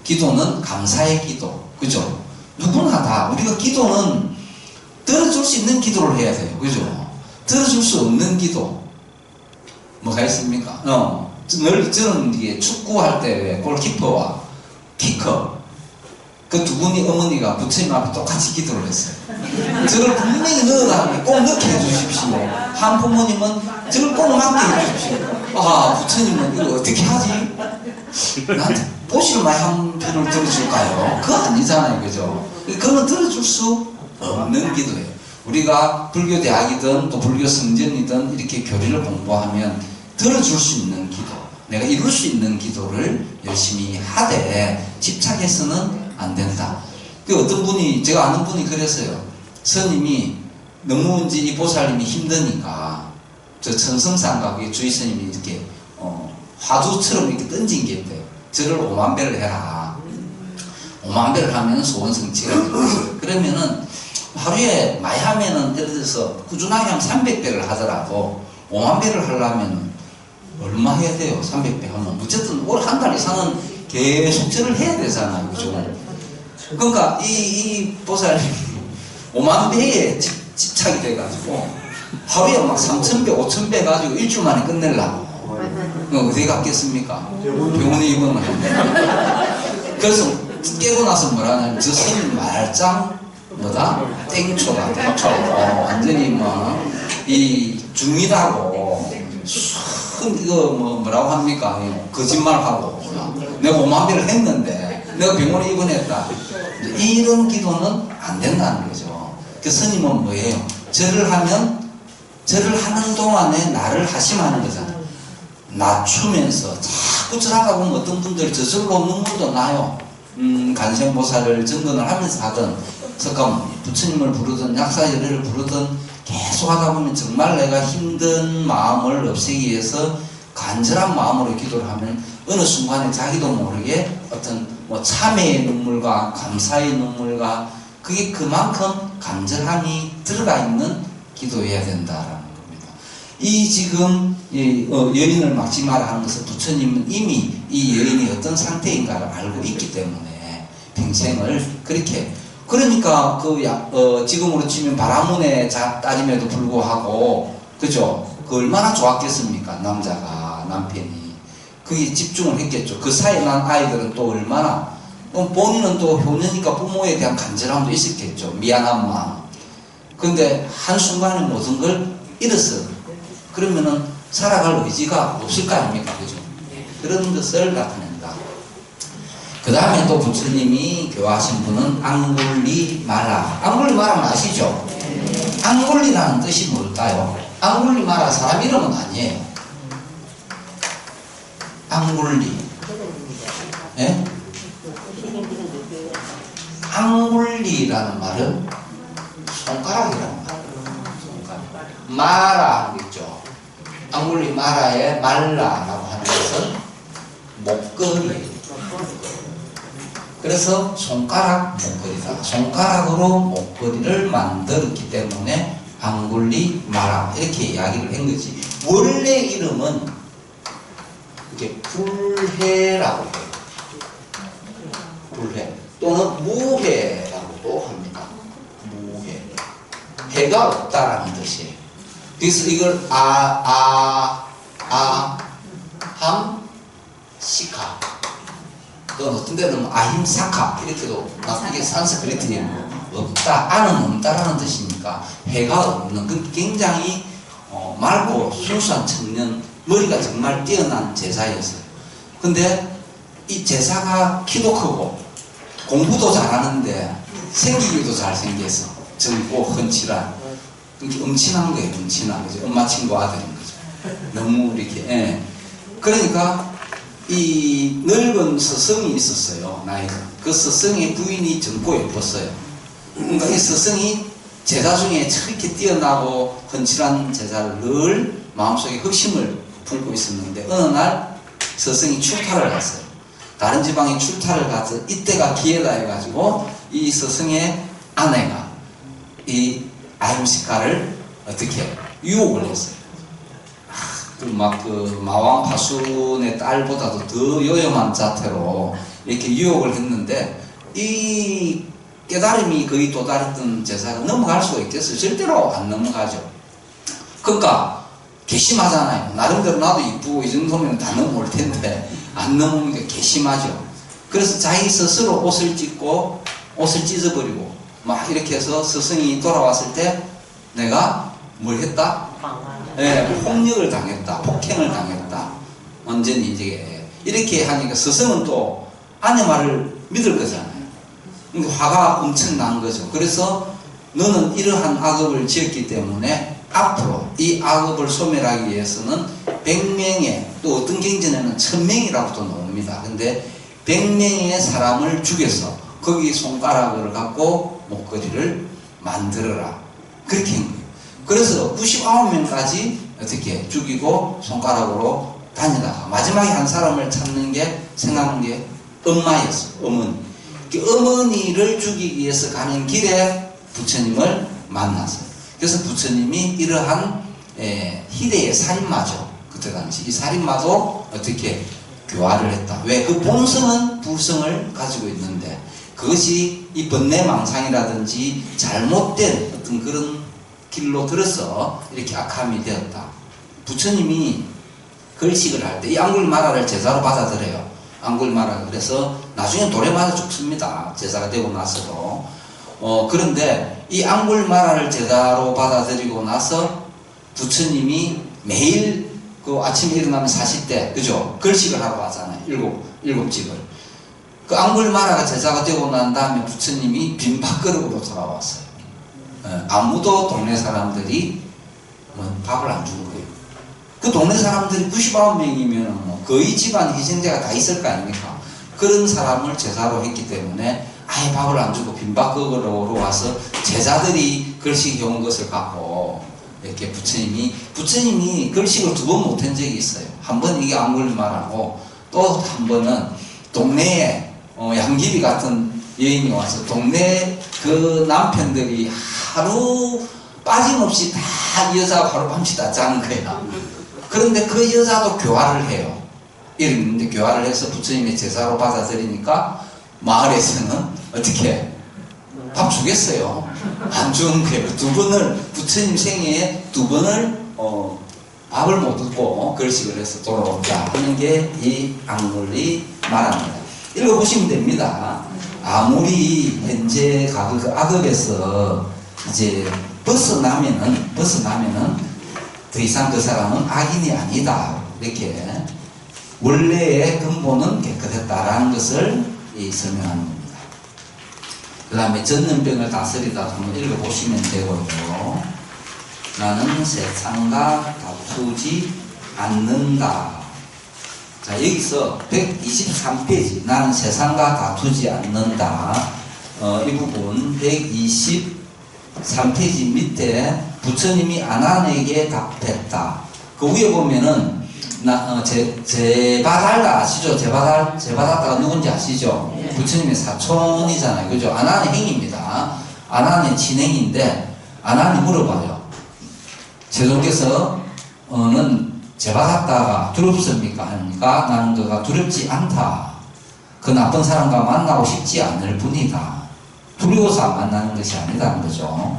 기도는 감사의 기도, 그죠? 누구나 다 우리가 기도는 들어줄 수 있는 기도를 해야 돼요, 그죠? 들어줄 수 없는 기도 뭐가 있습니까? 저는 이게 축구할 때 왜 골키퍼와 키커 그 두 분이 어머니가 부처님 앞에 똑같이 기도를 했어요. 저걸 분명히 넣어달라고 꼭 넣게 해주십시오. 한 부모님은 저걸 꼭 맞게 해주십시오. 부처님은 이거 어떻게 하지? 나한테 보실만 한 편을 들어줄까요? 그거 아니잖아요, 그죠? 그거는 들어줄 수 없는 기도예요. 우리가 불교 대학이든 또 불교 성전이든 이렇게 교리를 공부하면 들어줄 수 있는 기도, 내가 이룰 수 있는 기도를 열심히 하되 집착해서는 안 된다. 그 어떤 분이, 제가 아는 분이 그랬어요. 스님이 너무 이제 이 보살님이 힘드니까 저 천성산가 그게 주의 스님이 이렇게 화두처럼 이렇게 던진 게 있대요. 저를 5만 배를 해라. 5만 배를 하면 소원 성취가 되거든요. 그러면은 하루에 많이 하면은 예를 들어서 꾸준하게 하면 300배를 하더라도 5만 배를 하려면은 얼마 해야 돼요? 300배 하면 어쨌든 올 한 달 이상은 계속 절을 해야 되잖아요, 그죠? 그러니까 이 보살님이 5만 배에 집착이 돼가지고 하루에 막 3,000배, 5,000배 가지고 일주일 만에 끝내려고. 어디 갔겠습니까? 병원에 입원을. 그래서 깨고 나서 뭐라냐면 저 스님 말짱 뭐다? 땡초다, 땡초. 완전히 뭐 이 중이다고 이거 뭐라고 합니까? 거짓말하고 내가 5만 배를 했는데 내가 병원에 입원했다. 이런 기도는 안 된다는 거죠. 그 스님은 뭐예요? 절을 하는 동안에 나를 하심하는 거잖아요. 낮추면서 자꾸 절하다 보면 어떤 분들 저절로 눈물도 나요. 간생보살을 정근을 하면서 하든 석가모니, 부처님을 부르든 약사열애를 부르든 계속 하다 보면 정말 내가 힘든 마음을 없애기 위해서 간절한 마음으로 기도를 하면 어느 순간에 자기도 모르게 어떤 뭐 참회의 눈물과 감사의 눈물과 그게 그만큼 간절함이 들어가 있는 기도해야 된다라는 겁니다. 이 지금 여인을 막지 마라 하는 것은 부처님은 이미 이 여인이 어떤 상태인가를 알고 있기 때문에 평생을 그렇게, 그러니까 지금으로 치면 바라문의 딸임에도 불구하고, 그죠? 그 얼마나 좋았겠습니까? 남편이. 그게 집중을 했겠죠. 그 사이에 난 아이들은 또 얼마나, 본인은 또 효녀니까 부모에 대한 간절함도 있었겠죠. 미안한 마음. 근데 한순간에 모든 걸 잃었어. 그러면은 살아갈 의지가 없을 거 아닙니까? 그죠? 그런 것을 나타낸다. 그 다음에 또 부처님이 교화하신 분은 앙굴리마라. 앙굴리마라는 아시죠? 앙굴리라는 뜻이 뭘까요? 앙굴리마라 사람 이름은 아니에요. 앙굴리. 예? 앙굴리라는 말은 손가락이라는 말이에요. 손가락. 마라 있죠. 앙굴리 마라의 말라라고 하는 것은 목걸이에요. 그래서 손가락 목걸이다. 손가락으로 목걸이를 만들었기 때문에 앙굴리 마라 이렇게 이야기를 한 거지. 원래 이름은 이렇게 불해라고 해요. 불회 또는 무해라고도 합니다. 무해. 해가 없다라는 뜻이에요. 그래서 이걸 아함시카 또 어떤 데는 아힘사카 이렇게도 이게 산스크리트예요. 없다, 아는 없다라는 뜻이니까 해가 없는 굉장히 맑고 순수한 청년, 머리가 정말 뛰어난 제사였어요. 근데 이 제사가 키도 크고 공부도 잘하는데 생기기도 잘생겨서 젊고 헌칠한, 음친한 거예요. 음친한 거죠. 엄마 친구 아들인 거죠. 너무 이렇게. 예. 그러니까 이 늙은 스승이 있었어요. 나이가. 그 스승의 부인이 젊고 예뻤어요. 그러니까 이 스승이 제사 중에 저렇게 뛰어나고 헌칠한 제사를 늘 마음속에 흑심을 품고 있었는데 어느 날 스승이 출타를 갔어요. 다른 지방에 출타를 가서 이때가 기회다 해가지고 이 스승의 아내가 이 아임시카를 어떻게 유혹을 했어요. 그 마왕 파순의 딸보다도 더 요염한 자태로 이렇게 유혹을 했는데 이 깨달음이 거의 도달했던 제사가 넘어갈 수가 있겠어요? 절대로 안 넘어가죠. 그러니까 괘씸하잖아요. 나름대로 나도 이쁘고 이 정도면 다 넘어올 텐데 안 넘으니까 괘씸하죠. 그래서 자기 스스로 옷을 찢고 옷을 찢어버리고 막 이렇게 해서 스승이 돌아왔을 때 내가 뭘 했다? 네, 폭력을 당했다. 폭행을 당했다. 완전히 이제 이렇게 하니까 스승은 또 아내 말을 믿을 거잖아요. 그러니까 화가 엄청 난 거죠. 그래서 너는 이러한 악업을 지었기 때문에 앞으로 이 악업을 소멸하기 위해서는 100명의 또 어떤 경전에는 1000명이라고도 나옵니다. 근데 100명의 사람을 죽여서 거기 손가락을 갖고 목걸이를 만들어라. 그렇게 한 거예요. 그래서 99명까지 어떻게 죽이고 손가락으로 다니다가 마지막에 한 사람을 찾는 게 생각한 게 엄마였어요. 어머니. 어머니를 죽이기 위해서 가는 길에 부처님을 만났어요. 그래서 부처님이 이러한 희대의 살인마죠. 그때 당시 이 살인마도 어떻게 교화를 했다. 왜? 그 본성은 불성을 가지고 있는데 그것이 이 번뇌망상이라든지 잘못된 어떤 그런 길로 들어서 이렇게 악함이 되었다. 부처님이 글식을 할 때 이 앙굴마라를 제사로 받아들여요. 앙굴마라. 그래서 나중에 돌에 맞아 죽습니다. 제사가 되고 나서도. 그런데 이 앙굴마라를 제사로 받아들이고 나서 부처님이 매일 그 아침에 일어나면 40대, 그죠? 글식을 하러 가잖아요. 일곱 집을. 그 앙굴마라가 제사가 되고 난 다음에 부처님이 빈 밥그릇으로 돌아왔어요. 아무도 동네 사람들이 밥을 안 주는 거예요. 그 동네 사람들이 99명이면 거의 집안 희생자가 다 있을 거 아닙니까? 그런 사람을 제사로 했기 때문에 아예 밥을 안 주고 빈밥그릇으로 와서 제자들이 글씨 해온 것을 갖고 이렇게 부처님이 글씨를 2번 못한 적이 있어요. 한 번 이게 앙굴마라고 또 한 번은 동네에 양귀비 같은 여인이 와서 동네 그 남편들이 하루 빠짐없이 다 이 여자가 하루밤새 다 자는 거야. 그런데 그 여자도 교화를 해요. 이랬는데 교화를 해서 부처님의 제사로 받아들이니까 마을에서는 어떻게 밥 주겠어요? 안 주는 거예요. 2번을 부처님 생애에 2번을 밥을 못 듣고 글식을 해서 돌아온다 하는 게 이 앙굴리 말합니다. 읽어보시면 됩니다. 아무리 현재 그 악업에서 이제 벗어나면은 더 이상 그 사람은 악인이 아니다. 이렇게 원래의 근본은 깨끗했다라는 것을 설명하는 겁니다. 그 다음에 전염병을 다스리다 한번 읽어보시면 되고요. 나는 세상과 다투지 않는다. 자, 여기서 123페이지 나는 세상과 다투지 않는다. 이 부분 123페이지 밑에 부처님이 아난에게 답했다. 그 위에 보면은 제바달다 아시죠? 제바달다가 누군지 아시죠? 네. 부처님의 사촌이잖아요. 그죠? 아난의 행입니다. 아난의 진행인데 아난이 물어봐요. 세존께서는 제바다다가 두렵습니까? 아닙니까? 나는 그가 두렵지 않다. 그 나쁜 사람과 만나고 싶지 않을 뿐이다. 두려워서 안 만나는 것이 아니다는 거죠.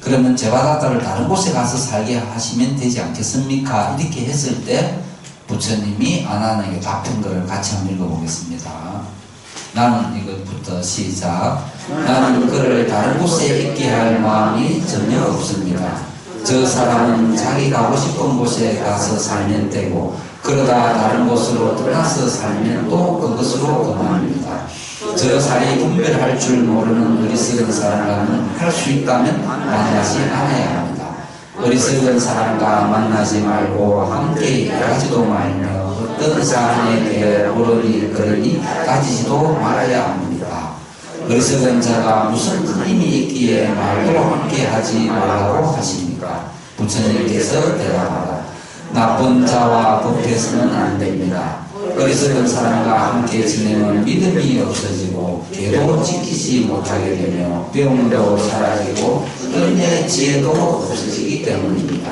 그러면 제바다타를 다른 곳에 가서 살게 하시면 되지 않겠습니까? 이렇게 했을 때 부처님이 아나니에게 답한 것을 같이 한번 읽어보겠습니다. 나는 이것부터 시작. 나는 그를 다른 곳에 있게 할 마음이 전혀 없습니다. 저 사람은 자기 가고 싶은 곳에 가서 살면 되고 그러다 다른 곳으로 떠나서 살면 또 그것으로 그만입니다. 저 사이 분별할 줄 모르는 어리석은 사람과는 할 수 있다면 만나지 않아야 합니다. 어리석은 사람과 만나지 말고 함께 일하지도 말며 어떤 사람에 대해 오르니 그러니 가지지도 말아야 합니다. 어리석은 자가 무슨 큰 힘이 있기에 말도 함께 하지 말라고 하십니까? 부처님께서 대답하라. 나쁜 자와 법해서는 안 됩니다. 어리석은 사람과 함께 지내면 믿음이 없어지고 계도 지키지 못하게 되며 배움도 사라지고 은혜의 지혜도 없어지기 때문입니다.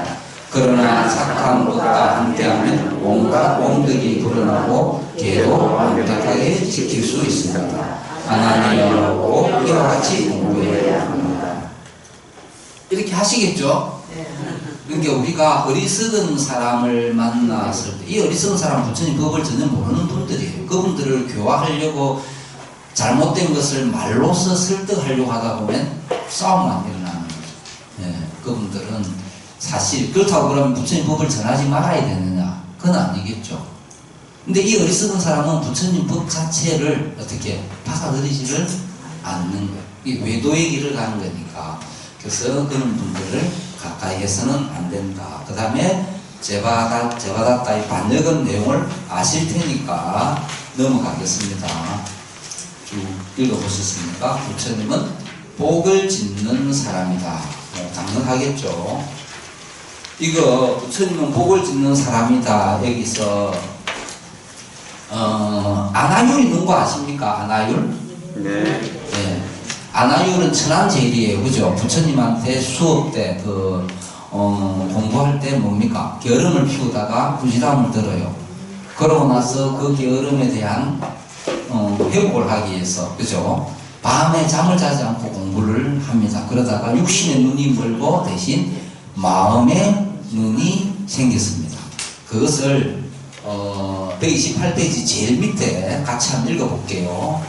그러나 착한 것과 함께하면 온갖 옹덕이 불어나고 계도 완벽하게 지킬 수 있습니다. 하나님을 꼭 이와 같이 공부해야 합니다. 이렇게 하시겠죠? 그러니까 우리가 어리석은 사람을 만났을 때, 이 어리석은 사람은 부처님 법을 전혀 모르는 분들이에요. 그분들을 교화하려고 잘못된 것을 말로써 설득하려고 하다 보면 싸움만 일어나는 거죠. 예, 그분들은 사실 그렇다고 그러면 부처님 법을 전하지 말아야 되느냐? 그건 아니겠죠. 근데 이 어리석은 사람은 부처님 법 자체를 어떻게 받아들이지를 않는 거예요. 이 외도의 길을 가는 거니까. 그래서 그런 분들을 가까이 해서는 안 된다. 그 다음에 제바다타의 반역은 내용을 아실 테니까 넘어가겠습니다. 쭉 읽어보셨습니까? 부처님은 복을 짓는 사람이다. 당연하겠죠. 이거 부처님은 복을 짓는 사람이다. 여기서 아나율 있는 거 아십니까? 아나율? 네. 아나율은 천안제일이에요. 그죠? 부처님한테 수업 때, 공부할 때 뭡니까? 게으름을 피우다가 부지런을 들어요. 그러고 나서 그 게으름에 대한, 회복을 하기 위해서, 그죠? 밤에 잠을 자지 않고 공부를 합니다. 그러다가 육신의 눈이 멀고 대신 마음의 눈이 생겼습니다. 그것을, 128페이지 제일 밑에 같이 한번 읽어볼게요.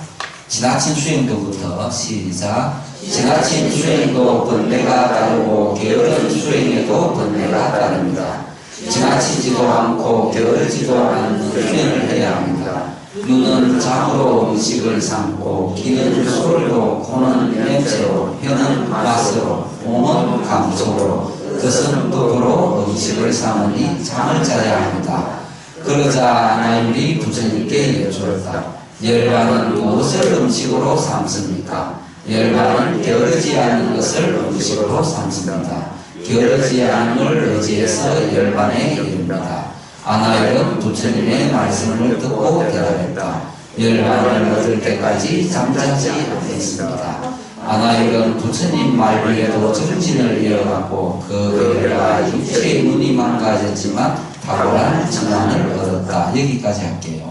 지나친 수행도부터 시작. 지나친 수행도 번뇌가 따르고 게으른 수행에도 번뇌가 따릅니다. 지나치지도 않고 게으르지도 않는 수행을 해야 합니다. 눈은 잠으로 음식을 삼고 귀는 소리로 코는 냄새로 혀는 맛으로 몸은 감촉으로 뜻은 뜻으로 음식을 삼으니 잠을 자야 합니다. 그러자 아나율이 부처님께 여쭈었다. 열반은 무엇을 음식으로 삼습니까? 열반은 게으르지 않는 것을 음식으로 삼습니다. 게으르지 않음을 의지해서 열반에 이릅니다. 아나율은 부처님의 말씀을 듣고 대답했다. 열반을 얻을 때까지 잠자지 않겠습니다. 아나율은 부처님 말 위에도 정진을 이어갔고 그 결과 육체의 눈이 망가졌지만 탁월한 정안을 얻었다. 여기까지 할게요.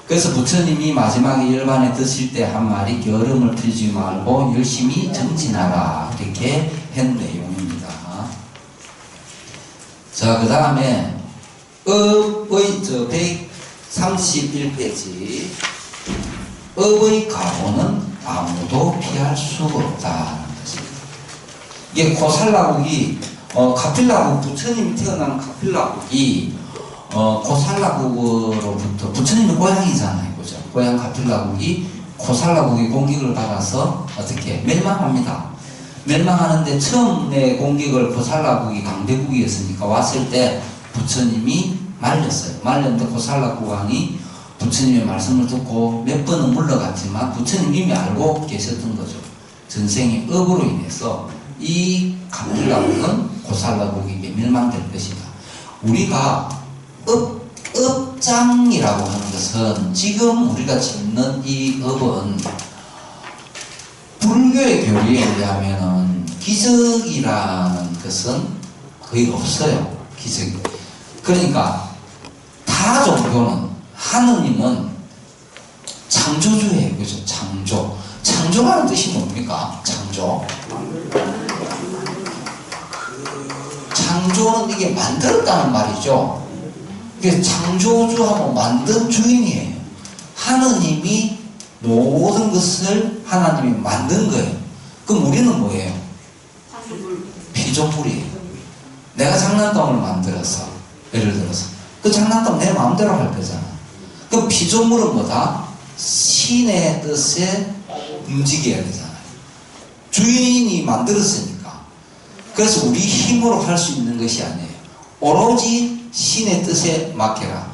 그래서 부처님이 마지막에 열반에 드실 때 한 말이 게으름을 피우지 말고 열심히 정진하라. 이렇게 한 내용입니다. 자, 그 다음에 업의 131페이지 업의 가호는 아무도 피할 수가 없다는 것입니다. 이게 고살라국이 가필라국 부처님이 태어난 가필라국이 고살라국으로부터 부처님의 고향이잖아요, 그죠? 고향 가필라국이 고살라국의 공격을 받아서 어떻게 멸망합니다. 멸망하는데 처음에 공격을 고살라국이 강대국이었으니까 왔을 때 부처님이 말렸어요. 말렸는데 고살라국 왕이 부처님의 말씀을 듣고 몇 번은 물러갔지만 부처님 이미 알고 계셨던 거죠. 전생의 업으로 인해서 이 가필라국은 고살라국에게 멸망될 것이다. 우리가 업장이라고 하는 것은 지금 우리가 짓는 이 업은 불교의 교리에 의하면은 기적이라는 것은 거의 없어요. 기적이. 그러니까 타 종교는 하느님은 창조주예요. 그죠? 창조. 창조라는 뜻이 뭡니까? 창조. 창조는 이게 만들었다는 말이죠. 이게 창조주하고 만든 주인이에요. 하느님이 모든 것을 하나님이 만든 거예요. 그럼 우리는 뭐예요? 피조물이에요. 내가 장난감을 만들어서, 예를 들어서 그 장난감 내 마음대로 할 거잖아. 그럼 피조물은 뭐다? 신의 뜻에 움직여야 되잖아요. 주인이 만들었으니까. 그래서 우리 힘으로 할 수 있는 것이 아니에요. 오로지 신의 뜻에 맡겨라.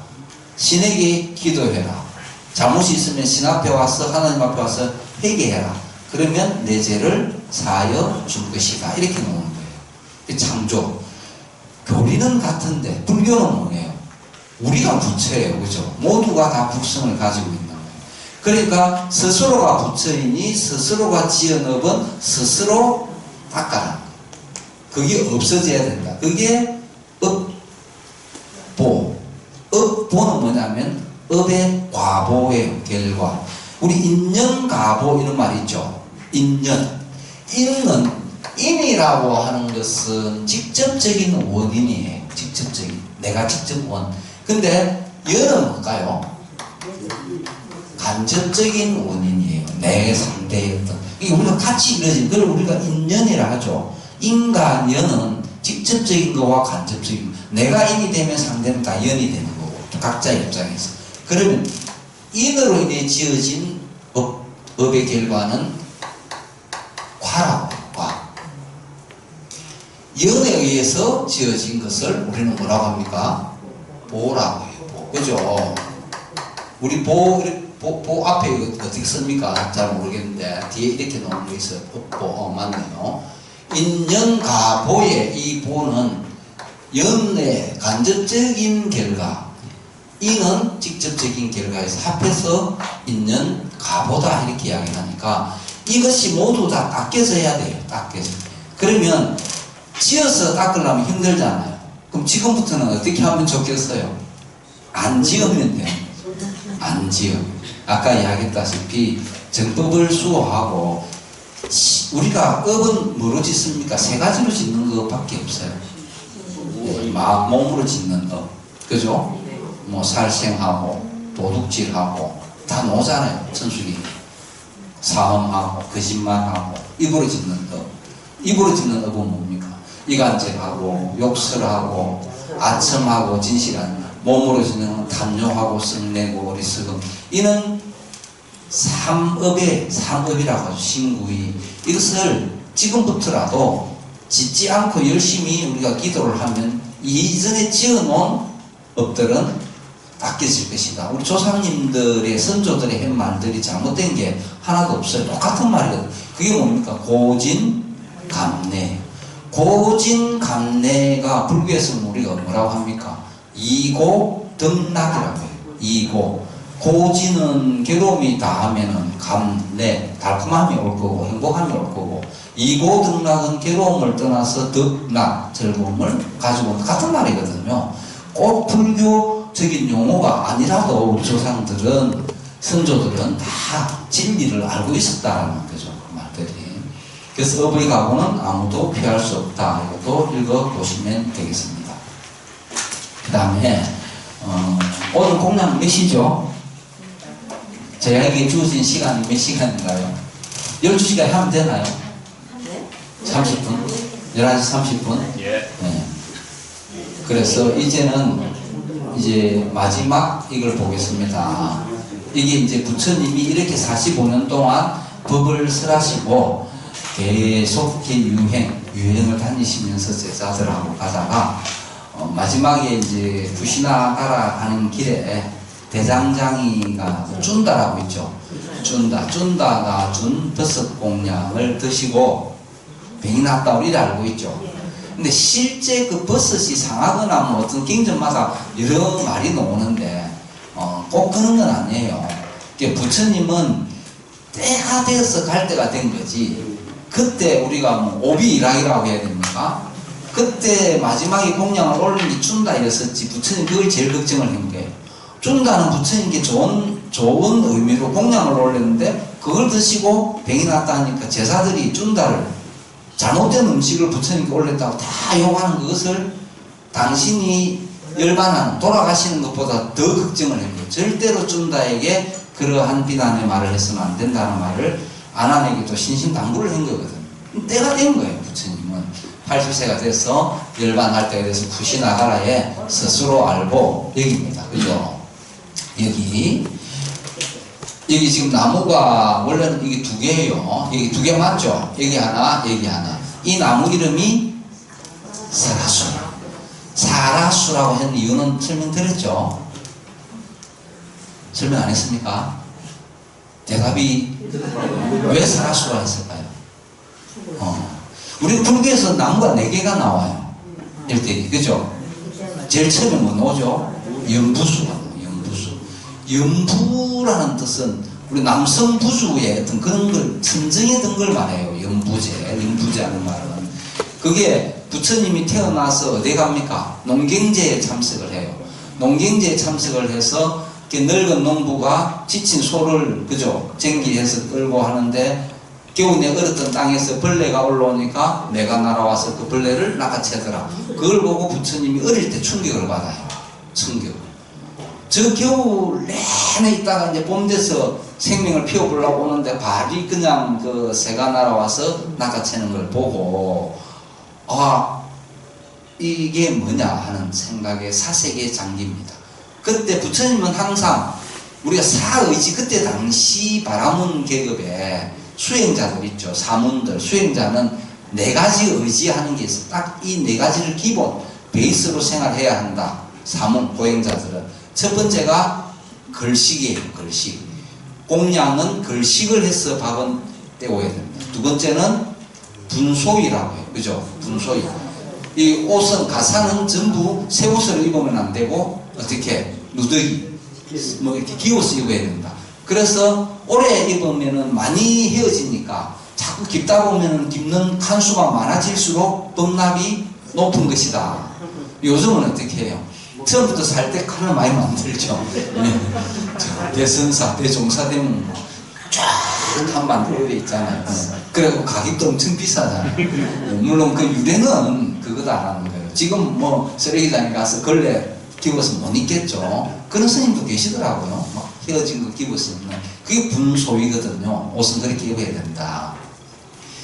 신에게 기도해라. 잘못이 있으면 신 앞에 와서, 하나님 앞에 와서 회개해라. 그러면 내 죄를 사하여 줄 것이다. 이렇게 나오는 거예요. 창조. 교리는 같은데 불교는 뭐예요? 우리가 부처예요. 그죠? 모두가 다 북성을 가지고 있는 거예요. 그러니까 스스로가 부처이니 스스로가 지은 업은 스스로 닦아라. 그게 없어져야 된다. 그게 업보. 업보는 뭐냐면 업의 과보예요. 결과. 우리 인연가보 이런 말 있죠. 인연. 인이라고 하는 것은 직접적인 원인이에요. 직접적인. 내가 직접 원. 근데 연은 뭘까요? 간접적인 원인이에요. 내 상대의 어떤. 이게 우리가 같이 이루어진 걸 우리가 인연이라 하죠. 인과 연은 직접적인 거와 간접적인 거. 내가 인이 되면 상대는 다 연이 되는 거고. 각자의 입장에서. 그러면 인으로 인해 지어진 업의 결과는 과라고. 과. 연에 의해서 지어진 것을 우리는 뭐라고 합니까? 보라고 해요. 보. 그죠? 우리 보 앞에 어떻게 씁니까? 잘 모르겠는데 뒤에 이렇게 놓은 거 있어요. 보. 맞네요. 인연가보의 이 보는 연의 간접적인 결과, 인은 직접적인 결과에서 합해서 인연가보다 이렇게 이야기하니까 이것이 모두 다 닦여서 해야 돼요. 닦여서. 그러면 지어서 닦으려면 힘들잖아요. 그럼 지금부터는 어떻게 하면 좋겠어요? 안 지으면 돼요. 안 지어. 아까 이야기했다시피 정법을 수호하고, 우리가 업은 뭐로 짓습니까? 세 가지로 짓는 것밖에 없어요. 몸으로 짓는 업. 그죠? 뭐 살생하고 도둑질하고 다 노잖아요. 천수기. 사음하고 거짓말하고. 입으로 짓는 업. 입으로 짓는 업은 뭡니까? 이간질하고 욕설하고 아첨하고 진실한. 몸으로 짓는 탐욕하고 썩내고 어리석음. 이는 삼업이라고 하죠. 신구이. 이것을 지금부터라도 짓지 않고 열심히 우리가 기도를 하면 이전에 지어놓은 업들은 닦여질 것이다. 우리 조상님들의 선조들의 한 말들이 잘못된 게 하나도 없어요. 똑같은 말이거든요. 그게 뭡니까? 고진감래. 고진감래가 불교에서 우리가 뭐라고 합니까? 이고등락이라고 해요. 이고. 고진은 괴로움이 다하면은 감래, 달콤함이 올 거고 행복함이 올 거고, 이고등락은 괴로움을 떠나서 득락, 즐거움을 가지고 오는 같은 말이거든요. 꼭 불교적인 용어가 아니라도 우리 조상들은, 선조들은 다 진리를 알고 있었다라는 거죠. 그 말들이. 그래서 업의 가보는 아무도 피할 수 없다. 이것도 읽어보시면 되겠습니다. 그 다음에 오늘 공양 몇 시죠? 저에게 주어진 시간이 몇 시간인가요? 12시간 하면 되나요? 네. 30분? 11시 30분? 예. 네. 그래서 이제는 이제 마지막 이걸 보겠습니다. 이게 이제 부처님이 이렇게 45년 동안 법을 설하시고 계속 유행을 다니시면서 제자들하고 가다가 마지막에 이제 부시나 가라 가는 길에 대장장이가 쭌다라고 있죠. 쭌다가 준 버섯 공량을 드시고 병이 났다 우리를 알고 있죠. 근데 실제 그 버섯이 상하거나 뭐 어떤 경전마다 여러 말이 나오는데 꼭 그런 건 아니에요. 부처님은 때가 되어서 갈 때가 된 거지. 그때 우리가 뭐 오비일학이라고 해야 됩니까? 그때 마지막에 공양을 올리니 쭌다 이랬었지. 부처님 그걸 제일 걱정을 한 거예요. 쭌다는 부처님께 좋은 좋은 의미로 공양을 올렸는데 그걸 드시고 병이 났다 하니까 제사들이 준다를 잘못된 음식을 부처님께 올렸다고 다 욕하는 그것을 당신이 열반하는 돌아가시는 것보다 더 걱정을 했고요. 절대로 준다에게 그러한 비난의 말을 해서는 안 된다는 말을 아난에게도 신신당부를 한 거거든요. 때가 된 거예요. 부처님은 80세가 돼서 열반할 때가 돼서 굿이 나가라에 스스로 알고 여기입니다. 그죠? 여기 지금 나무가 원래는 이게 두 개예요. 여기 두 개 맞죠? 여기 하나, 여기 하나. 이 나무 이름이 사라수. 사라수라고 한 이유는 설명드렸죠? 설명 안 했습니까? 대답이 왜 사라수라 했을까요? 우리 불교에서 나무가 4개가 나와요. 일대기, 그죠? 제일 처음에 뭐 나오죠? 연부수가 나와요. 연부수. 연부라는 뜻은 우리 남성 부주의 어떤 그런 걸, 천정의 든 걸 말해요. 연부제하는 말은. 그게 부처님이 태어나서 어디 갑니까? 농경제에 참석을 해요. 농경제에 참석을 해서 이렇게 늙은 농부가 지친 소를, 그죠? 쟁기해서 끌고 하는데 겨우내 얼었던 땅에서 벌레가 올라오니까 내가 날아와서 그 벌레를 낚아채더라. 그걸 보고 부처님이 어릴 때 충격을 받아요. 충격. 저 겨울 내내 있다가 이제 봄 돼서 생명을 피워보려고 오는데 발이 그냥 그 새가 날아와서 낚아채는 걸 보고 아, 이게 뭐냐 하는 생각에 사색에 잠깁니다. 그때 부처님은 항상 우리가 사의지, 그때 당시 바라문 계급에 수행자들 있죠. 사문들. 수행자는 4가지 의지하는 게 있어. 딱 이 4가지를 기본 베이스로 생활해야 한다. 사문 고행자들은. 첫 번째가 걸식이에요. 걸식. 공양은 걸식을 해서 밥은 떼워야 됩니다. 두 번째는 분소이라고 해요. 그죠? 분소이. 이 옷은, 가사는 전부 새 옷을 입으면 안 되고 어떻게? 누더기 뭐 이렇게 기워서 입어야 된다. 그래서 오래 입으면은 많이 헤어지니까 자꾸 깁다 보면은 깁는 칸수가 많아질수록 법납이 높은 것이다. 요즘은 어떻게 해요? 처음부터 살 때 칸을 많이 만들죠. 대선사, 대종사 되면 쫙 만들어야 돼 있잖아요. 그리고 가격도 엄청 비싸잖아요. 물론 그 유래는 그거다라는 거예요. 지금 뭐 쓰레기장에 가서 걸레 기워서 못 입겠죠. 그런 스님도 계시더라고요. 막 헤어진 거 기워서 입는. 그게 분소이거든요. 옷은 그렇게 입어야 된다.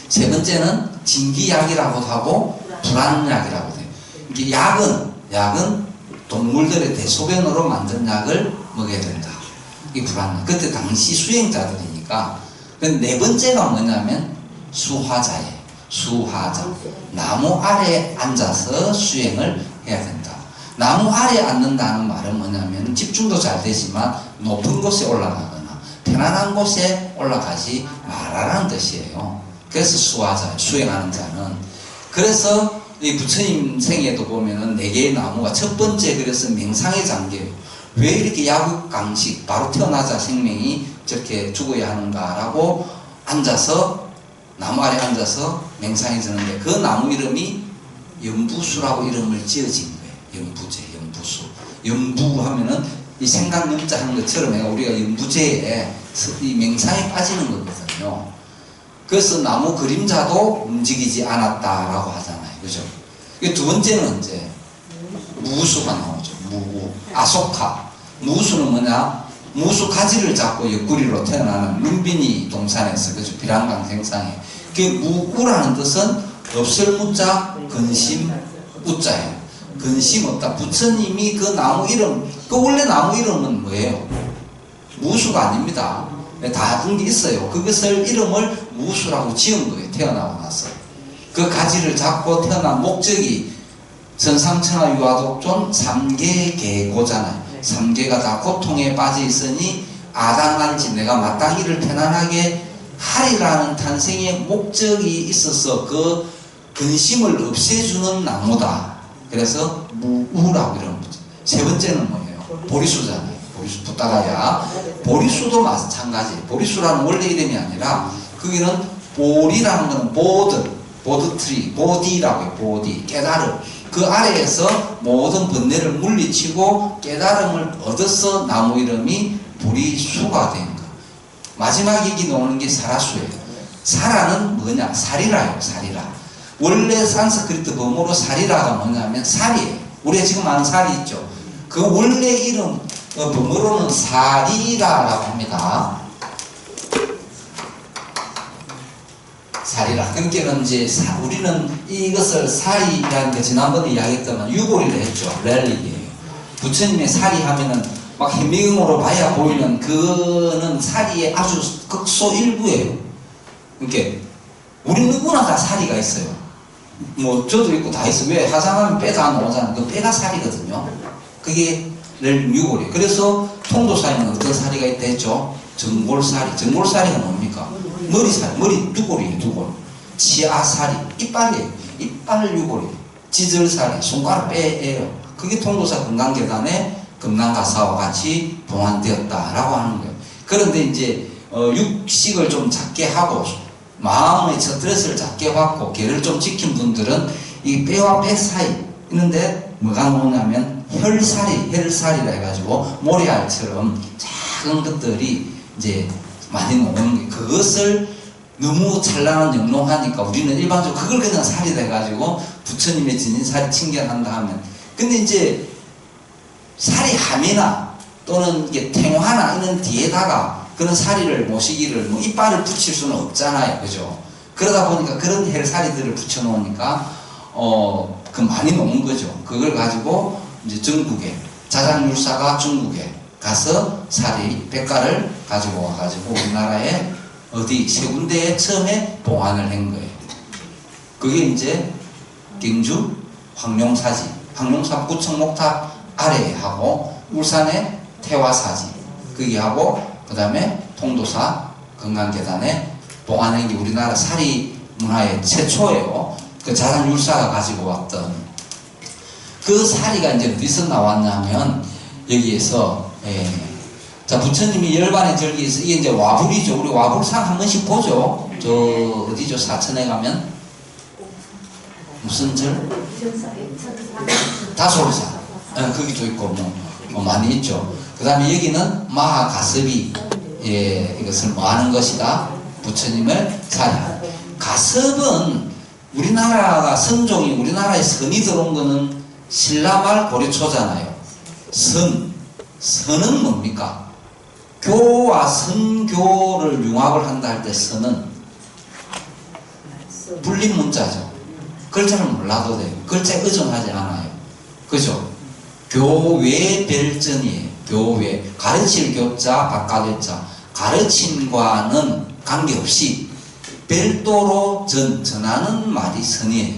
세 번째는 진기약이라고도 하고 불안약이라고도 해요. 이게 약은 동물들의 대소변으로 만든 약을 먹어야 된다. 이게 불안약. 그때 당시 수행자들이니까. 근데 4번째가 뭐냐면 수화자예요. 수화자. 나무 아래에 앉아서 수행을 해야 된다. 나무 아래에 앉는다는 말은 뭐냐면 집중도 잘 되지만 높은 곳에 올라가거나 편안한 곳에 올라가지 말라는 뜻이에요. 그래서 수화자, 수행하는 자는. 그래서 이 부처님 생애도 보면은 4개의 나무가 첫 번째, 그래서 맹상의 장계예요. 왜 이렇게 야국강식, 바로 태어나자 생명이 저렇게 죽어야 하는가라고 앉아서, 나무 아래 앉아서 맹상해지는데 그 나무 이름이 연부수라고 이름을 지어진 거예요. 연부제, 연부수. 연부하면은 이 생각 염자 하는 것처럼 우리가 연부제에 이 맹상에 빠지는 거거든요. 그래서 나무 그림자도 움직이지 않았다라고 하잖아요. 그죠? 두 번째는 이제 무수가 나오죠. 무구. 아소카. 무수는 뭐냐? 무수 가지를 잡고 옆구리로 태어나는 룸비니 동산에서, 그죠? 비란강 생상에. 그 무구라는 뜻은 없을 무자, 근심 우자예요. 근심 없다. 부처님이 그 나무 이름, 그 원래 나무 이름은 뭐예요? 무수가 아닙니다. 다른 게 있어요. 그것을 이름을 무수라고 지은 거예요. 태어나고 나서. 그 가지를 잡고 태어난 목적이 전상천하 유아독존 3계 계고잖아요. 3계가 다 고통에 빠져 있으니 아당한지 내가 마땅히를 편안하게 하리라는 탄생의 목적이 있어서 그 근심을 없애주는 나무다. 그래서 무우라고 이러는 거죠. 세 번째는 뭐예요? 보리수잖아요. 보리수, 부따가야. 보리수도 마찬가지예요. 보리수라는 원래 이름이 아니라 거기는 보리라는 거는 보드트리, 보디라고 해요. 보디, 깨달음. 그 아래에서 모든 번뇌를 물리치고 깨달음을 얻어서 나무 이름이 불이 수가 된 거. 마지막 얘기 나오는 게 사라수예요. 사라는 뭐냐? 살이라요, 살이라. 원래 산스크리트 범어로 살이라가 뭐냐면 살이에요. 우리가 지금 아는 살이 있죠. 그 원래 이름, 범어로는 살이라라고 합니다. 살이라. 그러니까 이제 우리는 이것을 살이라는 게 지난번에 이야기했던 유골이라 했죠. 렐릭이에요. 부처님의 살이 하면은 막 현미경으로 봐야 보이는 그는 살이의 아주 극소 일부예요. 그러니까 우리 누구나 다 살이가 있어요. 뭐 저도 있고 다 있어. 왜? 화장하면 뼈가 안 나오잖아요. 그 뼈가 살이거든요. 그게 유골이에요. 그래서 통도사에는 어떤 살이가 있다 했죠? 전골살이. 전골살이가 뭡니까? 머리살, 머리 두골이에요, 두골. 치아살이, 이빨이에요. 이빨 유골이에요. 지절살이, 손가락 뼈예요. 그게 통도사 건강계단의 금난가사와 같이 봉안되었다라고 하는 거예요. 그런데 이제 육식을 좀 작게 하고 마음의 스트레스를 작게 받고 개를 좀 지킨 분들은 이 뼈와 뼈 사이 있는데 뭐가 나오냐면 혈살이라 해가지고 모래알처럼 작은 것들이 이제 많이 나오는 거예요. 그것을 너무 찬란한 영롱하니까 우리는 일반적으로 그걸 그냥 살이 돼가지고 부처님의 진인살이 칭견한다 하면, 근데 이제 살이 함이나 또는 이게 탱화나 이런 뒤에다가 그런 사리를 모시기를 뭐 이빨을 붙일 수는 없잖아요, 그죠? 그러다 보니까 그런 헬사리들을 붙여놓으니까 그 많이 놓은 거죠. 그걸 가지고 이제 전국에 자장율사가 중국에 가서 사리 백가를 가지고 와가지고 우리나라에 어디 세 군데에 처음에 봉안을 한 거예요. 그게 이제 경주 황룡사지, 황룡사 구청목탑 아래에 하고 울산의 태화사지 거기 하고 그 다음에 통도사 건강계단에 봉안한 게 우리나라 사리 문화의 최초예요. 그 자산율사가 가지고 왔던 그 사리가 이제 어디서 나왔냐면 여기에서 자 부처님이 열반의 절기에서 이게 이제 와불이죠. 우리 와불상 한 번씩 보죠. 저 어디죠? 사천에 가면 무슨 절? 다솔사. 거기도 있고 뭐 많이 있죠. 그 다음에 여기는 마하가섭이 이것을 뭐 하는 것이다. 부처님을 사리하는. 가섭은 우리나라가 선종이 우리나라에 선이 들어온 거는 신라말 고려초잖아요. 선은 뭡니까? 교와 선교를 융합을 한다 할 때 선은 불림 문자죠. 글자를 몰라도 돼요. 글자에 의존하지 않아요. 그죠? 교외 별전이에요. 교외. 가르칠 교자, 바깥의자. 가르침과는 관계없이 별도로 전하는 말이 선이에요.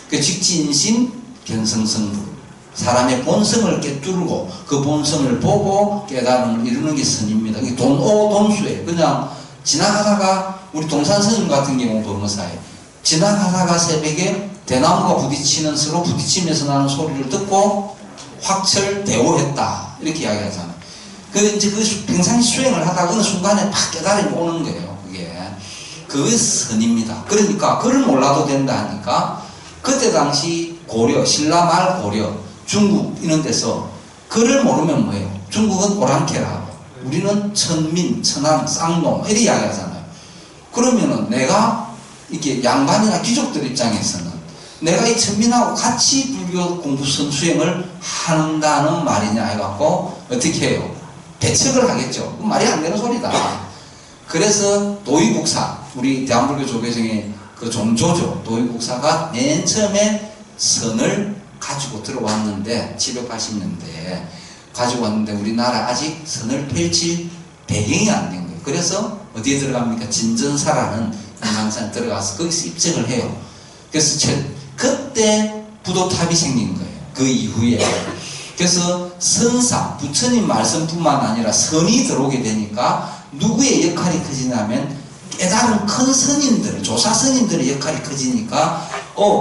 그 직진신, 견성성불. 사람의 본성을 깨뚫고 그 본성을 보고 깨달음을 이루는 게 선입니다. 이게 돈수예요. 그냥 지나가다가 우리 동산 스님 같은 경우 범어사예요. 지나가다가 새벽에 대나무가 부딪히는 서로 부딪히면서 나는 소리를 듣고 확철 대오했다 이렇게 이야기하잖아요. 이제 그 평상시 수행을 하다가 어느 순간에 팍 깨달음이 오는 거예요. 그게 선입니다. 그러니까 그걸 몰라도 된다 하니까 그때 당시 고려, 신라말 고려, 중국 이런 데서 글을 모르면 뭐예요? 중국은 오랑캐라고, 우리는 천민, 천안, 쌍놈 이렇게 이야기하잖아요. 그러면은 내가 이렇게 양반이나 귀족들 입장에서는 내가 이 천민하고 같이 불교 공부선 수행을 한다는 말이냐 해갖고 어떻게 해요? 배척을 하겠죠. 말이 안 되는 소리다. 그래서 도의국사, 우리 대한불교 조계종의 그 종조죠. 도의국사가 맨 처음에 선을 가지고 들어왔는데 780년대에 가지고 왔는데 우리나라 아직 선을 펼칠 배경이 안 된 거예요. 그래서 어디에 들어갑니까? 진전사라는 인강산에 들어가서 거기서 입증을 해요. 그래서 그때 부도탑이 생긴 거예요. 그 이후에. 그래서 선사, 부처님 말씀뿐만 아니라 선이 들어오게 되니까 누구의 역할이 커지냐면 깨달은 큰 스님들, 조사 스님들의 역할이 커지니까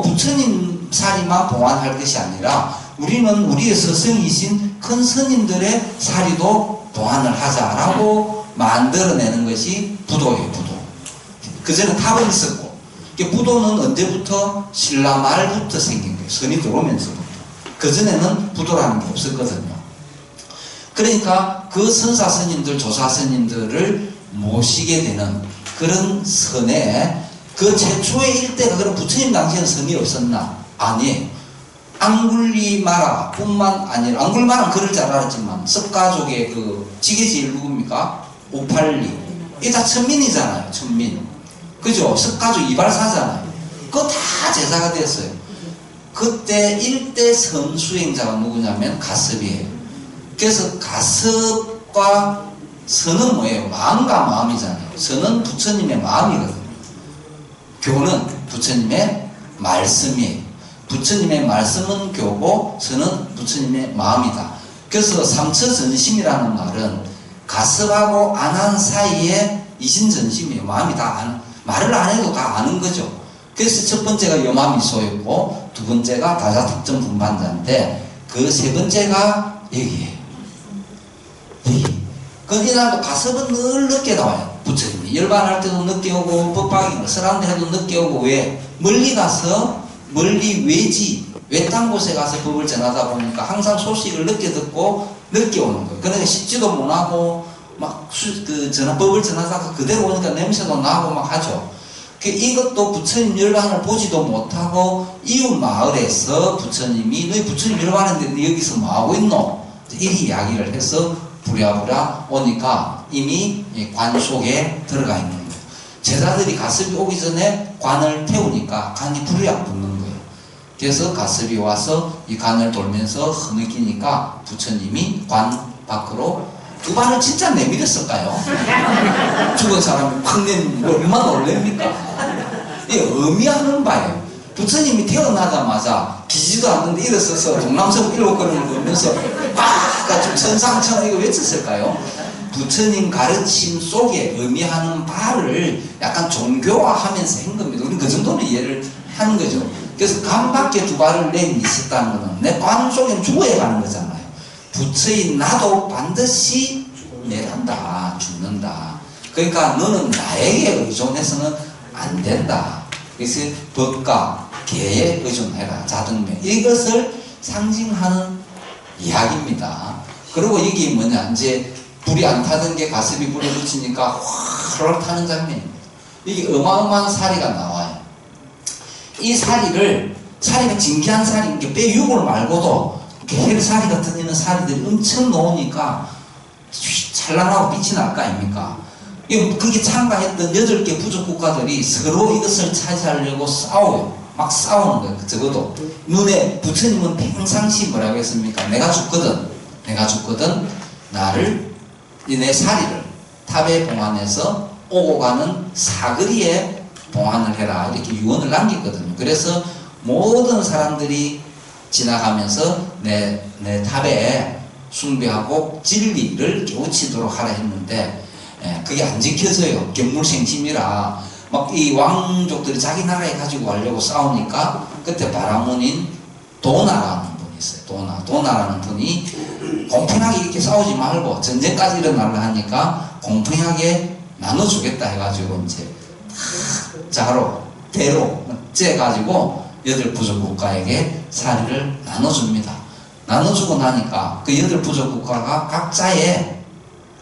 부처님 사리만 봉안할 것이 아니라 우리는 우리의 스승이신 큰 스님들의 사리도 봉안을 하자라고 만들어내는 것이 부도예요. 부도. 그전에 탑은 있었고 부도는 언제부터? 신라 말부터 생긴 거예요. 선이 들어오면서부터. 그전에는 부도라는 게 없었거든요. 그러니까 그 선사 스님들, 조사 스님들을 모시게 되는 그런 선에 그 최초의 일대가 그럼 부처님 당시에는 섬이 없었나? 아니에요. 앙굴리마라 뿐만 아니라, 앙굴리마라는 글을 잘 알았지만 섭가족의 그 지게지일 누굽니까? 오팔리. 이게 다 천민이잖아요. 천민. 그죠? 섭가족 이발사잖아요. 그거 다 제사가 됐어요. 그때 일대 선수행자가 누구냐면 가섭이에요. 그래서 가섭과 선은 뭐예요? 마음과 마음이잖아요. 선은 부처님의 마음이거든요. 교는 부처님의 말씀이에요. 부처님의 말씀은 교고 선은 부처님의 마음이다. 그래서 삼처전심이라는 말은 가섭하고 안한 사이에 이신전심이에요. 마음이 다 아는, 말을 안 해도 다 아는 거죠. 그래서 첫 번째가 여마미소였고 두 번째가 다자특정 분반자인데 그 세 번째가 여기에요. 여기. 이날도 가섭은 늘 늦게 나와요. 부처님이 열반할 때도 늦게 오고 법방이 설한데 해도 늦게 오고. 왜? 멀리 가서 멀리 외딴 곳에 가서 법을 전하다 보니까 항상 소식을 늦게 듣고 늦게 오는 거예요. 그러니까 씻지도 못하고 막 법을 전하다가 그대로 오니까 냄새도 나고 막 하죠. 이것도 부처님 열반을 보지도 못하고 이웃 마을에서 부처님이 너희 부처님 열반인데 여기서 뭐하고 있노? 이리 이야기를 해서 부랴부랴 오니까 이미 관 속에 들어가 있는 거예요. 제자들이 가섭이 오기 전에 관을 태우니까 관이 불이 안 붙는 거예요. 그래서 가섭이 와서 이 관을 돌면서 흐느끼니까 부처님이 관 밖으로 두 발을 진짜 내밀었을까요? 죽은 사람이 팍 내밀면 얼마나 놀랍니까? 이게 의미하는 바예요. 부처님이 태어나자마자 기지도 않는데 일어서서 동남성 일곱 걸음을 걸면서 좀 천상천하 이거 외쳤을까요? 부처님 가르침 속에 의미하는 바를 약간 종교화하면서 한 겁니다. 우리는 그 정도는 이해를 하는 거죠. 그래서 관 밖에 두 발을 내밀었다는 것은 내 관 속에는 죽어야 가는 거잖아요. 부처인 나도 반드시 내란다, 죽는다. 그러니까 너는 나에게 의존해서는 안 된다. 그래서 법과 계에 의존해라. 자등명. 이것을 상징하는 이야기입니다. 그리고 이게 뭐냐, 이제 불이 안 타던 게 가슴이 불에 붙이니까 활활 타는 장면입니다. 이게 어마어마한 사리가 나와요. 이 사리가 진귀한 사리, 뼈 육을 말고도 헬사리 같은 이런 사리들이 엄청 놓으니까 찬란하고 빛이 날 거 아닙니까? 그게 참가했던 8개 부족 국가들이 서로 이것을 차지하려고 싸워요. 막 싸우는 거예요. 적어도 눈에 부처님은 평상시 뭐라고 했습니까? 내가 죽거든 나를 내 사리를 탑에 봉안해서 오고 가는 사거리에 봉안을 해라 이렇게 유언을 남겼거든요. 그래서 모든 사람들이 지나가면서 내 탑에 숭배하고 진리를 깨우치도록 하라 했는데 그게 안 지켜져요. 견물생심이라 막 이 왕족들이 자기 나라에 가지고 가려고 싸우니까 그때 바라문인 도나라는 분이 있어요. 도나라는 분이 공평하게 이렇게 싸우지 말고 전쟁까지 일어나려 하니까 공평하게 나눠주겠다 해가지고 이제 자로 대로 째가지고 8부족 국가에게 사리를 나눠줍니다. 나눠주고 나니까 그 8부족 국가가 각자의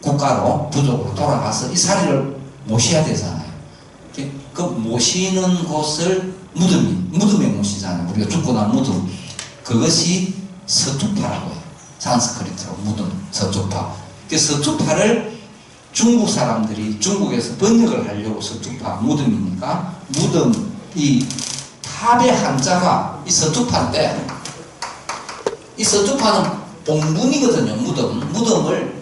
국가로 부족으로 돌아가서 이 사리를 모셔야 되잖아요. 그 모시는 곳을 무덤에 모시잖아요. 우리가 죽고 난 무덤. 그것이 서투파라고 해요. 산스크리트로 무덤, 서투파. 그 서투파를 중국 사람들이 중국에서 번역을 하려고 서투파, 무덤이니까 무덤, 이 탑의 한자가 이 서투파인데 이 서투파는 봉분이거든요. 무덤은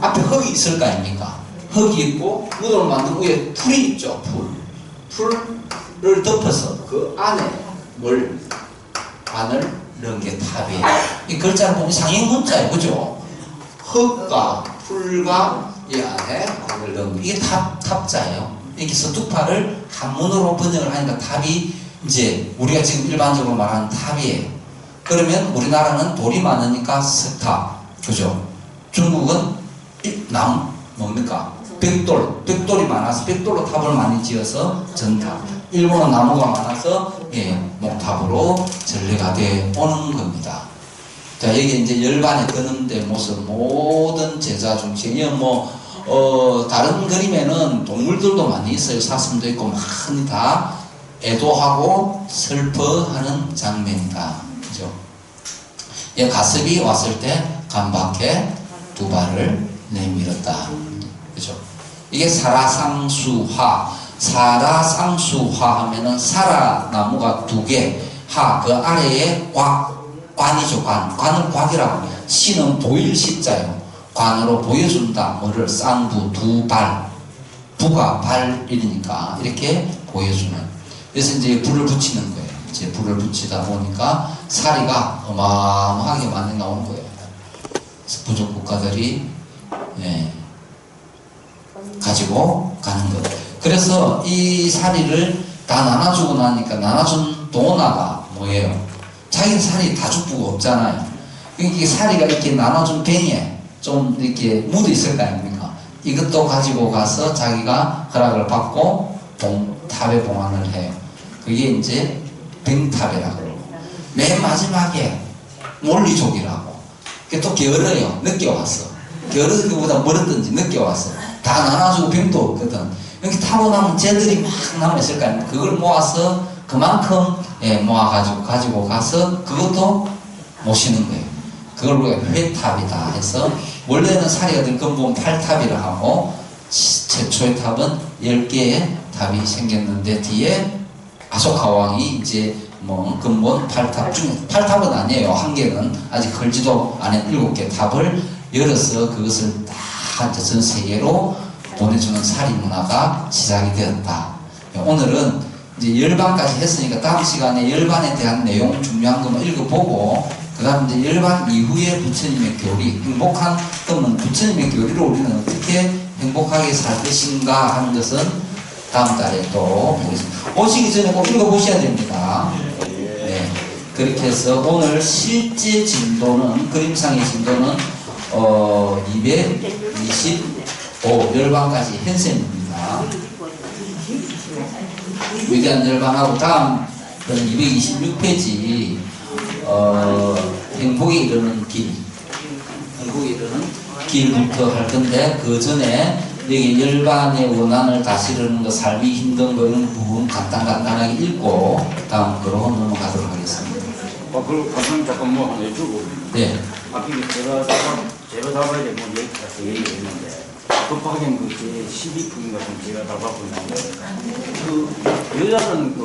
앞에 흙이 있을 거 아닙니까? 흙이 있고 무덤을 만든 위에 풀이 있죠. 풀을 덮어서 그 안에 안을 넣은 게 탑이에요. 이 글자를 보면 상형 문자예요. 그죠? 흙과 풀과 이 안에 그걸 넣은 거. 이게 탑자예요. 이렇게 서투파를 한문으로 번역을 하니까 탑이 이제 우리가 지금 일반적으로 말하는 탑이에요. 그러면 우리나라는 돌이 많으니까 석탑. 그죠? 중국은 뭡니까? 벽돌이 많아서 벽돌로 탑을 많이 지어서 전탑. 일본은 나무가 많아서 목탑으로 전래가 돼 오는 겁니다. 자, 여기 이제 열반에 드는 데 모습, 모든 제자 중심, 이건 다른 그림에는 동물들도 많이 있어요. 사슴도 있고, 많이 다 애도하고 슬퍼하는 장면이다. 그죠? 이 가습이 왔을 때 간박해 두 발을 내밀었다. 그죠? 이게 사라상수화. 사라상수화 하면은 사라나무가 두 개, 그 아래에 관이죠, 관을 곽이라고 해요. 시는 보일 시자요. 관으로 보여준다. 뭐를 쌍부 두 발. 부가 발이니까 이렇게 보여주는. 그래서 이제 불을 붙이는 거예요. 이제 불을 붙이다 보니까 사리가 어마어마하게 많이 나오는 거예요. 부족 국가들이 가지고 가는 거예요. 그래서 이 사리를 다 나눠주고 나니까 나눠준 도나가 뭐예요? 자기 살이 다 죽고 없잖아요. 이게 사리가 이렇게 나눠준 병에 좀 이렇게 묻어 있을 거 아닙니까? 이것도 가지고 가서 자기가 허락을 받고 탑에 봉안을 해요. 그게 이제 병탑이라고 그러고, 맨 마지막에 몰리족이라고. 그게 또 게을러요. 늦게 왔어. 게으르기보다 멀었든지 늦게 왔어. 다 나눠주고 병도 없거든. 이렇게 타고 나면 쟤들이 막 남아있을 거 아닙니까? 그걸 모아서 그만큼 모아가지고 가서 그것도 모시는 거예요. 그걸 우리가 회탑이다 해서, 원래는 사리가 된 근본 8탑이라 하고, 최초의 탑은 10개의 탑이 생겼는데, 뒤에 아소카 왕이 이제 근본 8탑 중에, 8탑은 아니에요. 한 개는 아직 걸지도 않은 7개 탑을 열어서 그것을 다 전 세계로 보내주는 사리 문화가 시작이 되었다. 오늘은 이제 열반까지 했으니까 다음 시간에 열반에 대한 내용 중요한 것만 읽어보고, 그 다음 이제 열반 이후에 부처님의 교리, 행복한, 그러면 부처님의 교리로 우리는 어떻게 행복하게 살 것인가 하는 것은 다음 달에 또 보겠습니다. 오시기 전에 꼭 읽어보셔야 됩니다. 네. 그렇게 해서 오늘 실제 진도는, 그림상의 진도는 225 열반까지 현셈입니다. 위대한 열반하고 다음 226페이지 행복에 이르는 길, 행복에 이르는 길부터 할 건데, 그 전에 여기 열반의 원한을 다스리는 거, 삶이 힘든 거, 이런 부분 간단하게 읽고 다음 거로 넘어가도록 하겠습니다. 그럼 가끔 잠깐 뭐 하나 여쭈고. 네. 아까 제가 답아야 될 뭐 얘기해서 얘기했는데, 급하게 그 제 12분인가 좀 제가 답하고 있는데, 그 여자는 그